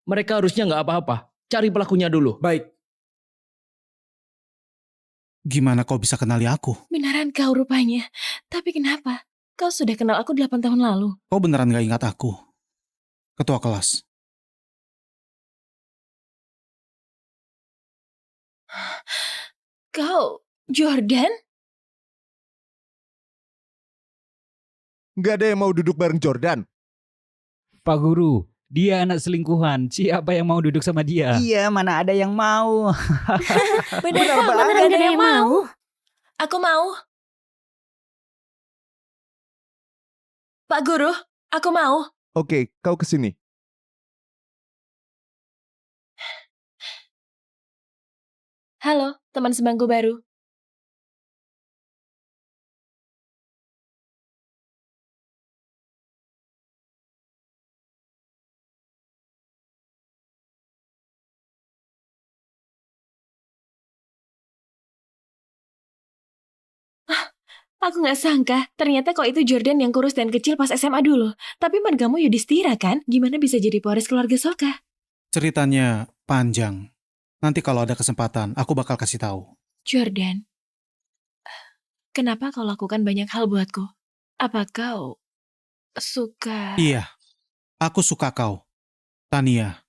Mereka harusnya nggak apa-apa. Cari pelakunya dulu. Baik. Gimana kau bisa kenali aku? Beneran kau rupanya. Tapi kenapa? Kau sudah kenal aku 8 tahun lalu. Kau beneran gak ingat aku? Ketua kelas. Kau, Jordan? Nggak ada yang mau duduk bareng Jordan. Pak Guru, dia anak selingkuhan. Siapa yang mau duduk sama dia? Iya, mana ada yang mau. Bener banget, gak ada yang mau. Aku mau. Pak Guru, aku mau. Oke, kau kesini. Halo, teman sebangku baru. Aku nggak sangka, ternyata kau itu Jordan yang kurus dan kecil pas SMA dulu. Tapi margamu Yudhistira kan? Gimana bisa jadi pewaris keluarga Soka? Ceritanya panjang. Nanti kalau ada kesempatan, aku bakal kasih tahu. Jordan, kenapa kau lakukan banyak hal buatku? Apa kau suka... Iya, aku suka kau. Tania,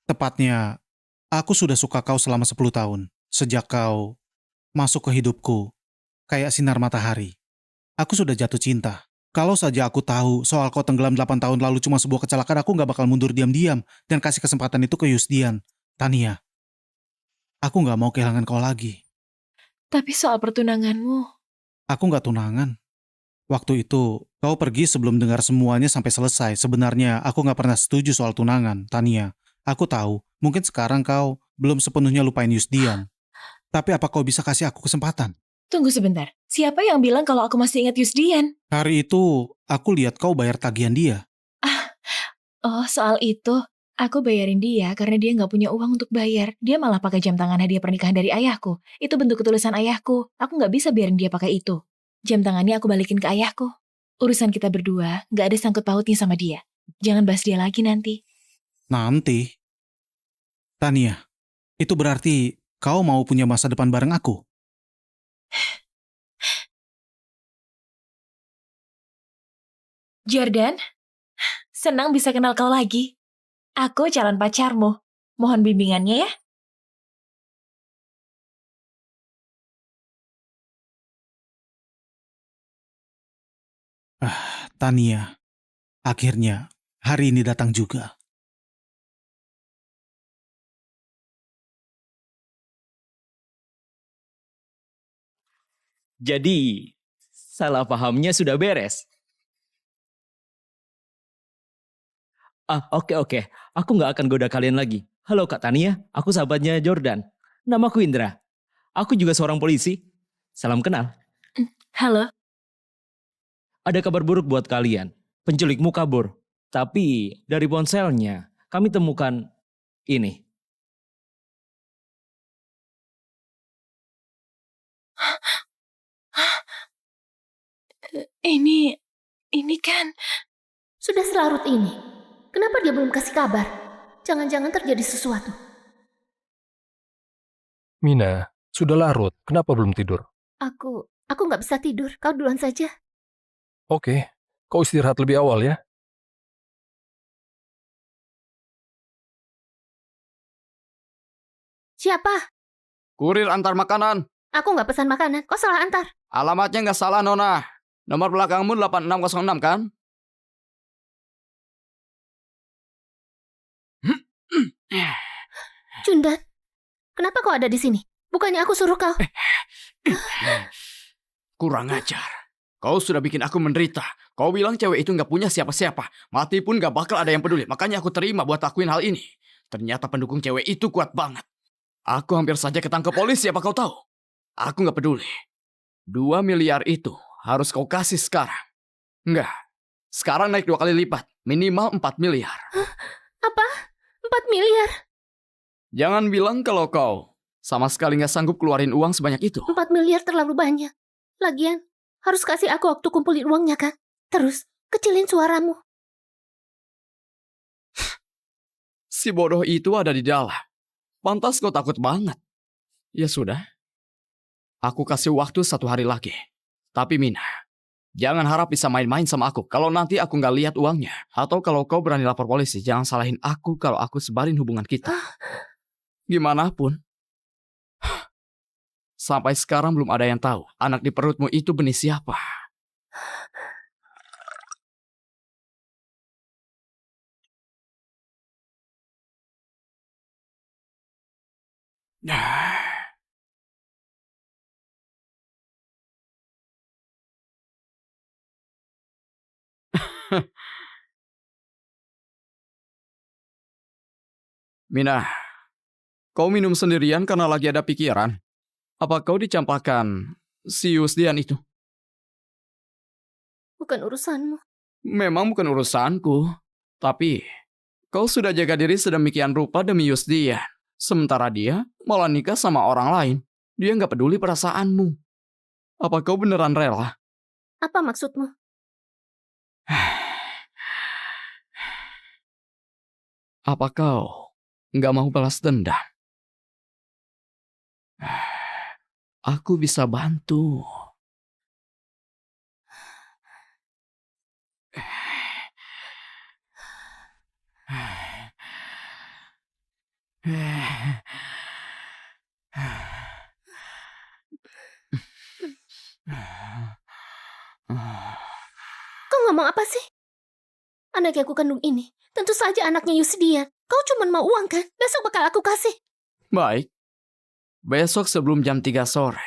tepatnya, aku sudah suka kau selama 10 tahun. Sejak kau masuk ke hidupku, kayak sinar matahari. Aku sudah jatuh cinta. Kalau saja aku tahu soal kau tenggelam 8 tahun lalu cuma sebuah kecelakaan, aku gak bakal mundur diam-diam dan kasih kesempatan itu ke Yusdian. Tania, aku gak mau kehilangan kau lagi. Tapi soal pertunanganmu, Aku nggak tunangan. Waktu itu, kau pergi sebelum dengar semuanya sampai selesai. Sebenarnya, aku nggak pernah setuju soal tunangan, Tania. Aku tahu, mungkin sekarang kau belum sepenuhnya lupain Yusdian. Tapi apa kau bisa kasih aku kesempatan? tunggu sebentar. Siapa yang bilang kalau aku masih ingat Yusdian? Hari itu, aku lihat kau bayar tagihan dia. Oh, soal itu. Aku bayarin dia karena dia nggak punya uang untuk bayar. Dia malah pakai jam tangan hadiah pernikahan dari ayahku. Itu bentuk ketulusan ayahku. Aku nggak bisa biarin dia pakai itu. Jam tangannya aku balikin ke ayahku. Urusan kita berdua nggak ada sangkut pautnya sama dia. Jangan bahas dia lagi nanti. Nanti? Tania, itu berarti kau mau punya masa depan bareng aku? Jordan, senang bisa kenal kau lagi. Aku calon pacarmu. Mohon bimbingannya ya. Tania, akhirnya hari ini datang juga. Jadi, salah pahamnya sudah beres. Oke. Aku nggak akan goda kalian lagi. Halo Kak Tania, aku sahabatnya Jordan. Namaku Indra. Aku juga seorang polisi. Salam kenal. Halo. Ada kabar buruk buat kalian. Penculikmu kabur. Tapi dari ponselnya, kami temukan ini. Ini kan... Sudah selarut ini. Kenapa dia belum kasih kabar? Jangan-jangan terjadi sesuatu. Mina, sudah larut. Kenapa belum tidur? Aku nggak bisa tidur. Kau duluan saja. Oke, kau istirahat lebih awal ya. Siapa? Kurir antar makanan. Aku nggak pesan makanan. Kau salah antar. Alamatnya nggak salah, Nona. Nomor belakangmu 8606 kan? Jundan, kenapa kau ada di sini? Bukannya aku suruh kau. Kurang ajar. Kau sudah bikin aku menderita. Kau bilang cewek itu nggak punya siapa-siapa. Mati pun nggak bakal ada yang peduli. Makanya aku terima buat lakuin hal ini. Ternyata pendukung cewek itu kuat banget. Aku hampir saja ketangkep polisi, apa kau tahu? Aku nggak peduli. 2 miliar itu harus kau kasih sekarang. Enggak. Sekarang naik 2 kali lipat. Minimal 4 miliar. Apa? 4 miliar? Jangan bilang kalau kau sama sekali nggak sanggup keluarin uang sebanyak itu. 4 miliar terlalu banyak. Lagian, harus kasih aku waktu kumpulin uangnya kan? Terus, kecilin suaramu. Si bodoh itu ada di dalam. Pantas kau takut banget. Ya sudah. Aku kasih waktu 1 hari lagi. Tapi Mina, jangan harap bisa main-main sama aku. Kalau nanti aku nggak lihat uangnya. Atau kalau kau berani lapor polisi, jangan salahin aku kalau aku sebarin hubungan kita. Gimana pun. Sampai sekarang belum ada yang tahu anak di perutmu itu benih siapa. Mina, kau minum sendirian karena lagi ada pikiran? Apa kau dicampakkan si Yusdian itu? Bukan urusanmu. Memang bukan urusanku. Tapi, kau sudah jaga diri sedemikian rupa demi Yusdian. Sementara dia malah nikah sama orang lain. Dia nggak peduli perasaanmu. Apa kau beneran rela? Apa maksudmu? Apa kau nggak mau balas dendam? Aku bisa bantu. Kau ngomong apa sih? Anak yang aku kandung ini tentu saja anaknya Yusdian. Kau cuma mau uang kan? Besok bakal aku kasih. Baik. Besok sebelum jam 3 sore,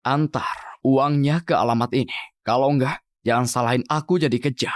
Antar uangnya ke alamat ini. Kalau enggak, jangan salahin aku jadi kejam.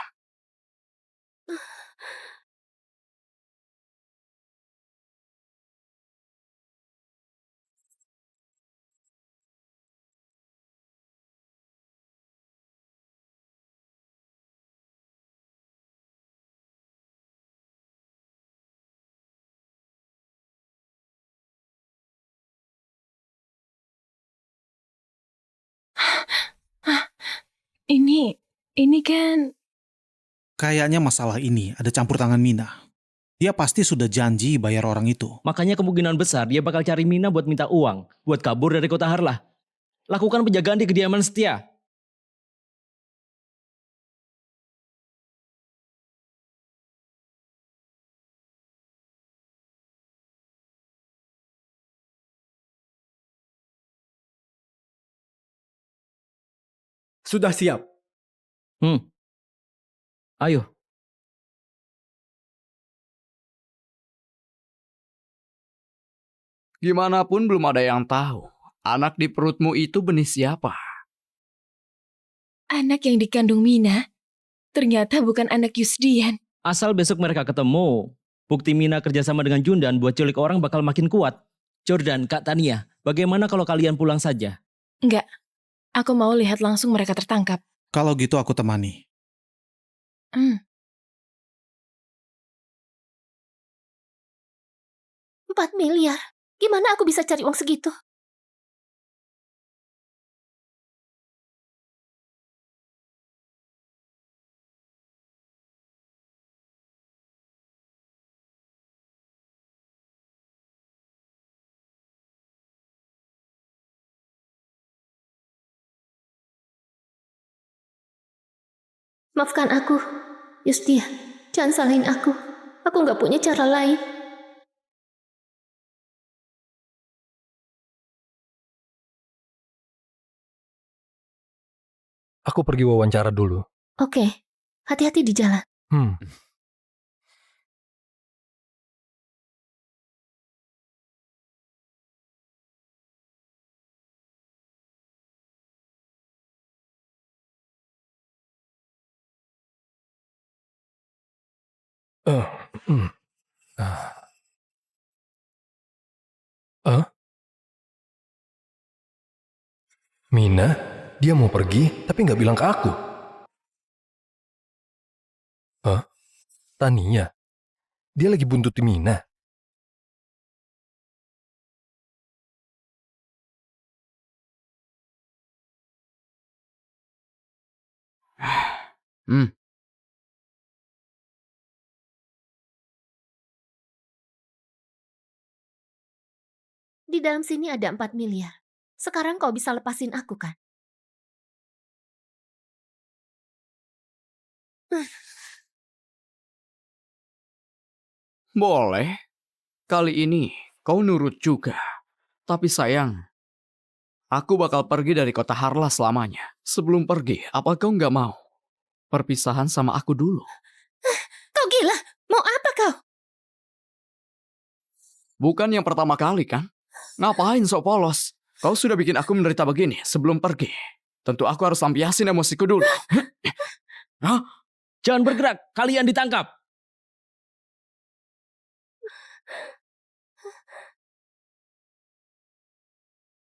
Ini kan... Kayaknya masalah ini ada campur tangan Mina. Dia pasti sudah janji bayar orang itu. Makanya kemungkinan besar dia bakal cari Mina buat minta uang, buat kabur dari kota Harlah. Lakukan penjagaan di kediaman Setia. Sudah siap. Ayo. Gimana pun belum ada yang tahu. Anak di perutmu itu benih siapa? Anak yang dikandung Mina ternyata bukan anak Yusdian. Asal besok mereka ketemu, bukti Mina kerjasama dengan Jundan buat culik orang bakal makin kuat. Jordan, Kak Tania, bagaimana kalau kalian pulang saja? Enggak, aku mau lihat langsung mereka tertangkap. Kalau gitu aku temani. 4 miliar? Gimana aku bisa cari uang segitu? Maafkan aku, Yustia. Jangan salahin aku. Aku nggak punya cara lain. Aku pergi wawancara dulu. Oke, hati-hati di jalan. Mina, dia mau pergi tapi nggak bilang ke aku. Tania, dia lagi buntuti Mina. Di dalam sini ada 4 miliar. Sekarang kau bisa lepasin aku, kan? Boleh. Kali ini kau nurut juga. Tapi sayang, aku bakal pergi dari kota Harlah selamanya. Sebelum pergi, apa kau nggak mau perpisahan sama aku dulu? Kau gila? Mau apa kau? Bukan yang pertama kali, kan? Ngapain sok polos? Kau sudah bikin aku menderita begini sebelum pergi. Tentu aku harus lampiasin emosiku dulu. Jangan bergerak, kalian ditangkap.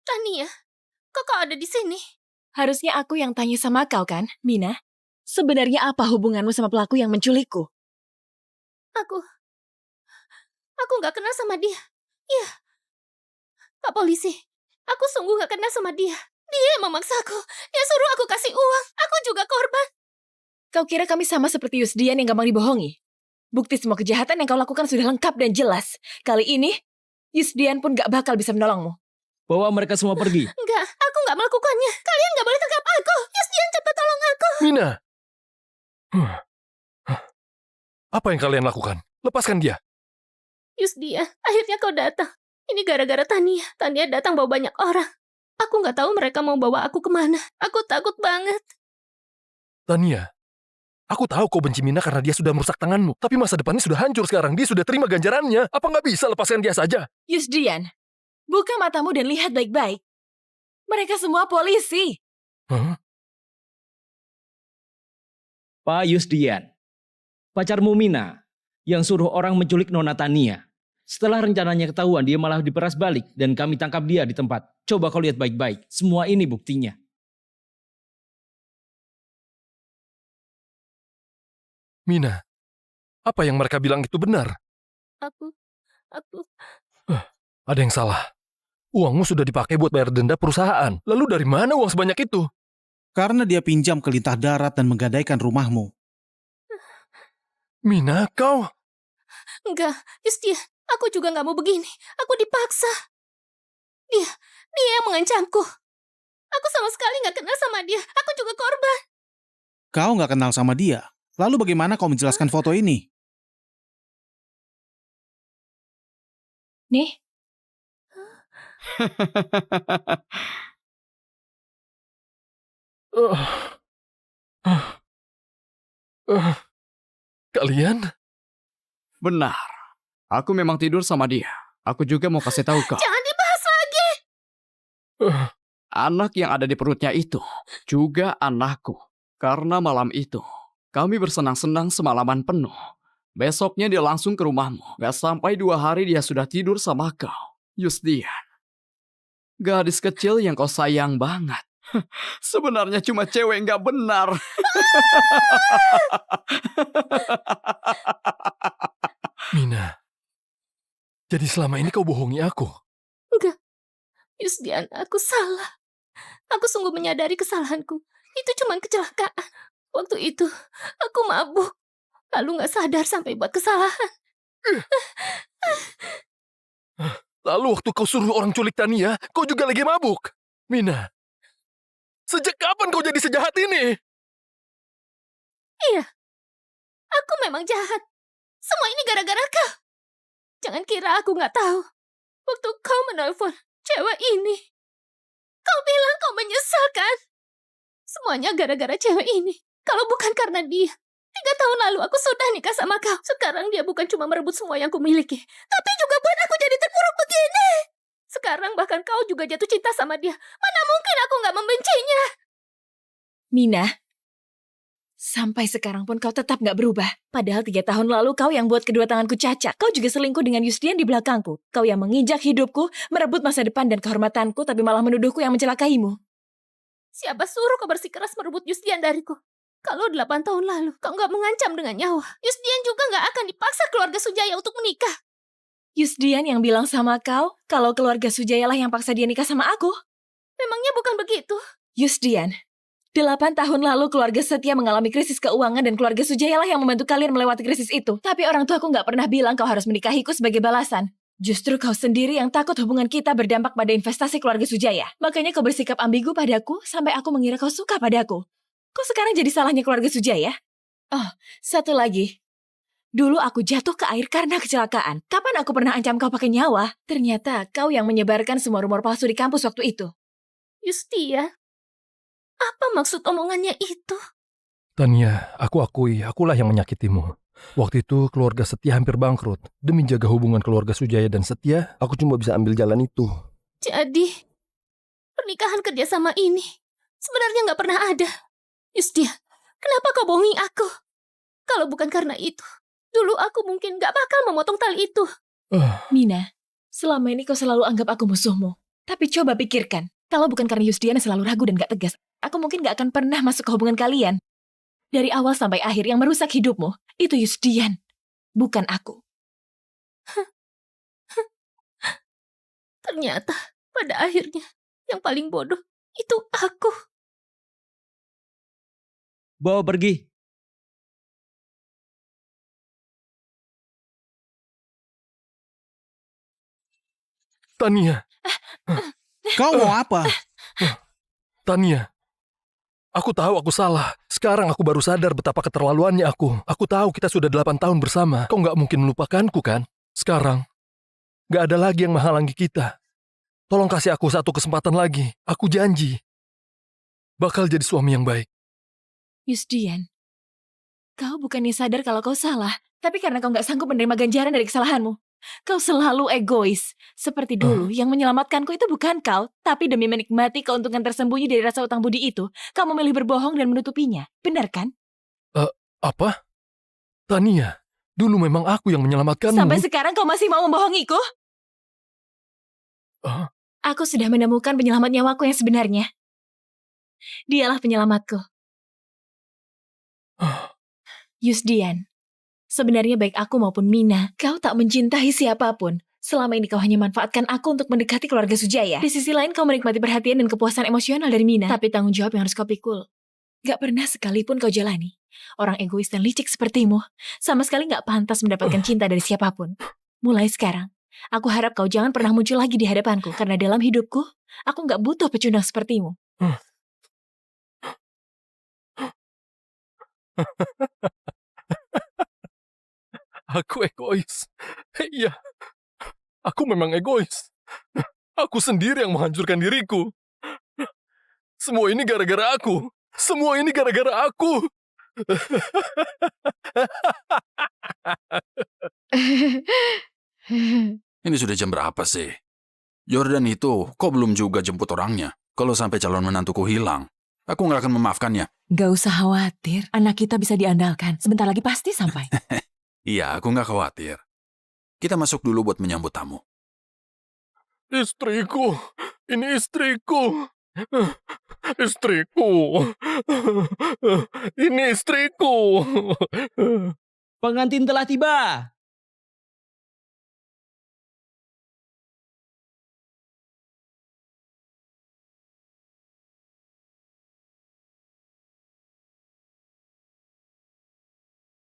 Tania, kok kau ada di sini? Harusnya aku yang tanya sama kau kan, Mina? Sebenarnya apa hubunganmu sama pelaku yang menculikku? Aku nggak kenal sama dia. Ya, Pak Polisi, aku sungguh nggak kenal sama dia. Dia yang memaksaku. Dia suruh aku kasih uang. Aku juga korban. Kau kira kami sama seperti Yusdian yang gampang dibohongi? Bukti semua kejahatan yang kau lakukan sudah lengkap dan jelas. Kali ini, Yusdian pun gak bakal bisa menolongmu. Bawa mereka semua pergi. Enggak, aku nggak melakukannya. Kalian nggak boleh tangkap aku. Yusdian, cepat tolong aku. Mina! Apa yang kalian lakukan? Lepaskan dia. Yusdian, akhirnya kau datang. Ini gara-gara Tania. Tania datang bawa banyak orang. Aku nggak tahu mereka mau bawa aku kemana. Aku takut banget. Tania, aku tahu kau benci Mina karena dia sudah merusak tanganmu. Tapi masa depannya sudah hancur sekarang. Dia sudah terima ganjarannya. Apa nggak bisa lepaskan dia saja? Yusdian, buka matamu dan lihat baik-baik. Mereka semua polisi. Hah? Pak Yusdian, pacarmu Mina yang suruh orang menculik Nona Tania. Setelah rencananya ketahuan, dia malah diperas balik dan kami tangkap dia di tempat. Coba kau lihat baik-baik, semua ini buktinya. Mina, apa yang mereka bilang itu benar? Aku... Ada yang salah. Uangmu sudah dipakai buat bayar denda perusahaan. Lalu dari mana uang sebanyak itu? Karena dia pinjam ke Lintah Darat dan menggadaikan rumahmu. Mina, kau... Enggak, Yusdia, aku juga nggak mau begini. Aku dipaksa. Dia yang mengancamku. Aku sama sekali nggak kenal sama dia. Aku juga korban. Kau nggak kenal sama dia. Lalu bagaimana kau menjelaskan foto ini? Nih. Kalian? Benar. Aku memang tidur sama dia. Aku juga mau kasih tahu kau. Jangan dibahas lagi. Anak yang ada di perutnya itu juga anakku. Karena malam itu kami bersenang-senang semalaman penuh. Besoknya dia langsung ke rumahmu. Gak sampai 2 hari dia sudah tidur sama kau, Yusdian. Gadis kecil yang kau sayang banget. Sebenarnya cuma cewek gak benar. Mina, jadi selama ini kau bohongi aku? Enggak, Yusdian, aku salah. Aku sungguh menyadari kesalahanku. Itu cuma kecelakaan. Waktu itu, aku mabuk. Lalu gak sadar sampai buat kesalahan. Lalu waktu kau suruh orang culik Tania, kau juga lagi mabuk. Mina, sejak kapan kau jadi sejahat ini? Iya, aku memang jahat. Semua ini gara-gara kau. Jangan kira aku gak tahu. Waktu kau menelpon cewek ini, kau bilang kau menyesal kan? Semuanya gara-gara cewek ini. Kalau bukan karena dia, 3 tahun lalu aku sudah nikah sama kau. Sekarang dia bukan cuma merebut semua yang kumiliki, tapi juga buat aku jadi terpuruk begini. Sekarang bahkan kau juga jatuh cinta sama dia. Mana mungkin aku gak membencinya? Mina, sampai sekarang pun kau tetap gak berubah. Padahal 3 tahun lalu kau yang buat kedua tanganku cacat. Kau juga selingkuh dengan Yusdian di belakangku. Kau yang menginjak hidupku, merebut masa depan dan kehormatanku, tapi malah menuduhku yang mencelakaimu. Siapa suruh kau bersikeras merebut Yusdian dariku? Kalau 8 tahun lalu kau gak mengancam dengan nyawa, Yusdian juga gak akan dipaksa keluarga Sujaya untuk menikah. Yusdian yang bilang sama kau kalau keluarga Sujaya lah yang paksa dia nikah sama aku. Memangnya bukan begitu? Yusdian, 8 tahun lalu keluarga Setia mengalami krisis keuangan dan keluarga Sujaya lah yang membantu kalian melewati krisis itu. Tapi orang tuaku gak pernah bilang kau harus menikahiku sebagai balasan. Justru kau sendiri yang takut hubungan kita berdampak pada investasi keluarga Sujaya. Makanya kau bersikap ambigu padaku sampai aku mengira kau suka padaku. Kok sekarang jadi salahnya keluarga Sujaya? Oh, satu lagi. Dulu aku jatuh ke air karena kecelakaan. Kapan aku pernah ancam kau pakai nyawa? Ternyata kau yang menyebarkan semua rumor palsu di kampus waktu itu. Yustia, apa maksud omongannya itu? Tania, aku akui, akulah yang menyakitimu. Waktu itu keluarga Setia hampir bangkrut. Demi jaga hubungan keluarga Sujaya dan Setia, aku cuma bisa ambil jalan itu. Jadi, pernikahan kerjasama ini sebenarnya gak pernah ada. Yustia, kenapa kau bohongi aku? Kalau bukan karena itu, dulu aku mungkin gak bakal memotong tali itu. Mina, selama ini kau selalu anggap aku musuhmu. Tapi coba pikirkan, kalau bukan karena Yusdian yang selalu ragu dan gak tegas, aku mungkin gak akan pernah masuk ke hubungan kalian. Dari awal sampai akhir yang merusak hidupmu, itu Yusdian, bukan aku. Ternyata, pada akhirnya, yang paling bodoh itu aku. Bawa pergi. Tania. Kau mau apa? Tania. Aku tahu aku salah. Sekarang aku baru sadar betapa keterlaluannya aku. Aku tahu kita sudah 8 tahun bersama. Kau nggak mungkin melupakanku kan? Sekarang, nggak ada lagi yang menghalangi kita. Tolong kasih aku satu kesempatan lagi. Aku janji. Bakal jadi suami yang baik. Yusdian, kau bukannya sadar kalau kau salah, tapi karena kau nggak sanggup menerima ganjaran dari kesalahanmu. Kau selalu egois. Seperti dulu, yang menyelamatkanku itu bukan kau, tapi demi menikmati keuntungan tersembunyi dari rasa utang budi itu, kau memilih berbohong dan menutupinya. Benar kan? Apa? Tania, dulu memang aku yang menyelamatkanmu. Sampai sekarang kau masih mau membohongiku? Aku sudah menemukan penyelamat nyawaku yang sebenarnya. Dialah penyelamatku. Yusdian, sebenarnya baik aku maupun Mina, kau tak mencintai siapapun. Selama ini kau hanya manfaatkan aku untuk mendekati keluarga Sujaya. Di sisi lain kau menikmati perhatian dan kepuasan emosional dari Mina. Tapi tanggung jawab yang harus kau pikul gak pernah sekalipun kau jalani. Orang egois dan licik sepertimu sama sekali gak pantas mendapatkan cinta dari siapapun. Mulai sekarang, aku harap kau jangan pernah muncul lagi di hadapanku. Karena dalam hidupku, aku gak butuh pecundang sepertimu. Aku egois. Iya, aku memang egois. Aku sendiri yang menghancurkan diriku. Semua ini gara-gara aku. Semua ini gara-gara aku. Ini sudah jam berapa sih? Jordan itu, kok belum juga jemput orangnya? Kalau sampai calon menantuku hilang, aku nggak akan memaafkannya. Gak usah khawatir, anak kita bisa diandalkan. Sebentar lagi pasti sampai. Iya, aku nggak khawatir. Kita masuk dulu buat menyambut tamu. Istriku, ini istriku. Istriku. Ini istriku. Pengantin telah tiba.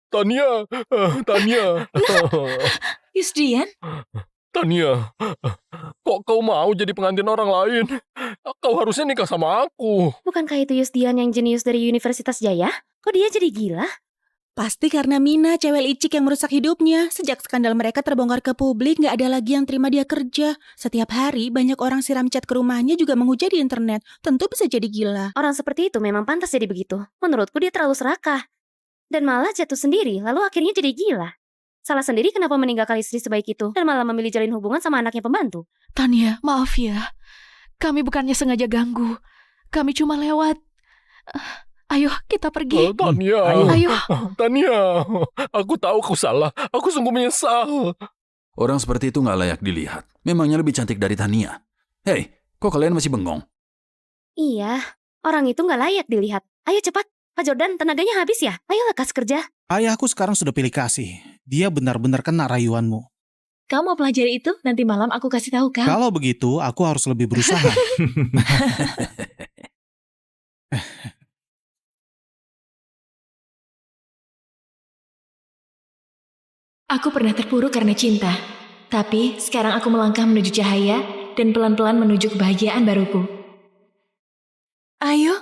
Tania, Tania. Yusdian? Tania, kok kau mau jadi pengantin orang lain? Kau harusnya nikah sama aku. Bukankah itu Yusdian yang jenius dari Universitas Jaya? Kok dia jadi gila? Pasti karena Mina, cewek licik yang merusak hidupnya. Sejak skandal mereka terbongkar ke publik, gak ada lagi yang terima dia kerja. Setiap hari, banyak orang siram cat ke rumahnya juga menghujat di internet. Tentu bisa jadi gila. Orang seperti itu memang pantas jadi begitu. Menurutku dia terlalu serakah. Dan malah jatuh sendiri, lalu akhirnya jadi gila. Salah sendiri kenapa meninggalkan istri sebaik itu dan malah memilih jalin hubungan sama anaknya pembantu. Tania, maaf ya. Kami bukannya sengaja ganggu. Kami cuma lewat. Ayo, kita pergi. Tania, Ayo. Tania, aku tahu aku salah. Aku sungguh menyesal. Orang seperti itu nggak layak dilihat. Memangnya lebih cantik dari Tania. Hei, kok kalian masih bengong? Iya, orang itu nggak layak dilihat. Ayo cepat, Pak Jordan, tenaganya habis ya? Ayo lekas kerja. Ayahku sekarang sudah pilih kasih. Dia benar-benar kena rayuanmu. Kamu mau pelajari itu? Nanti malam aku kasih tahu kamu. Kalau begitu, aku harus lebih berusaha. Aku pernah terpuruk karena cinta. Tapi sekarang aku melangkah menuju cahaya dan pelan-pelan menuju kebahagiaan baruku. Ayo,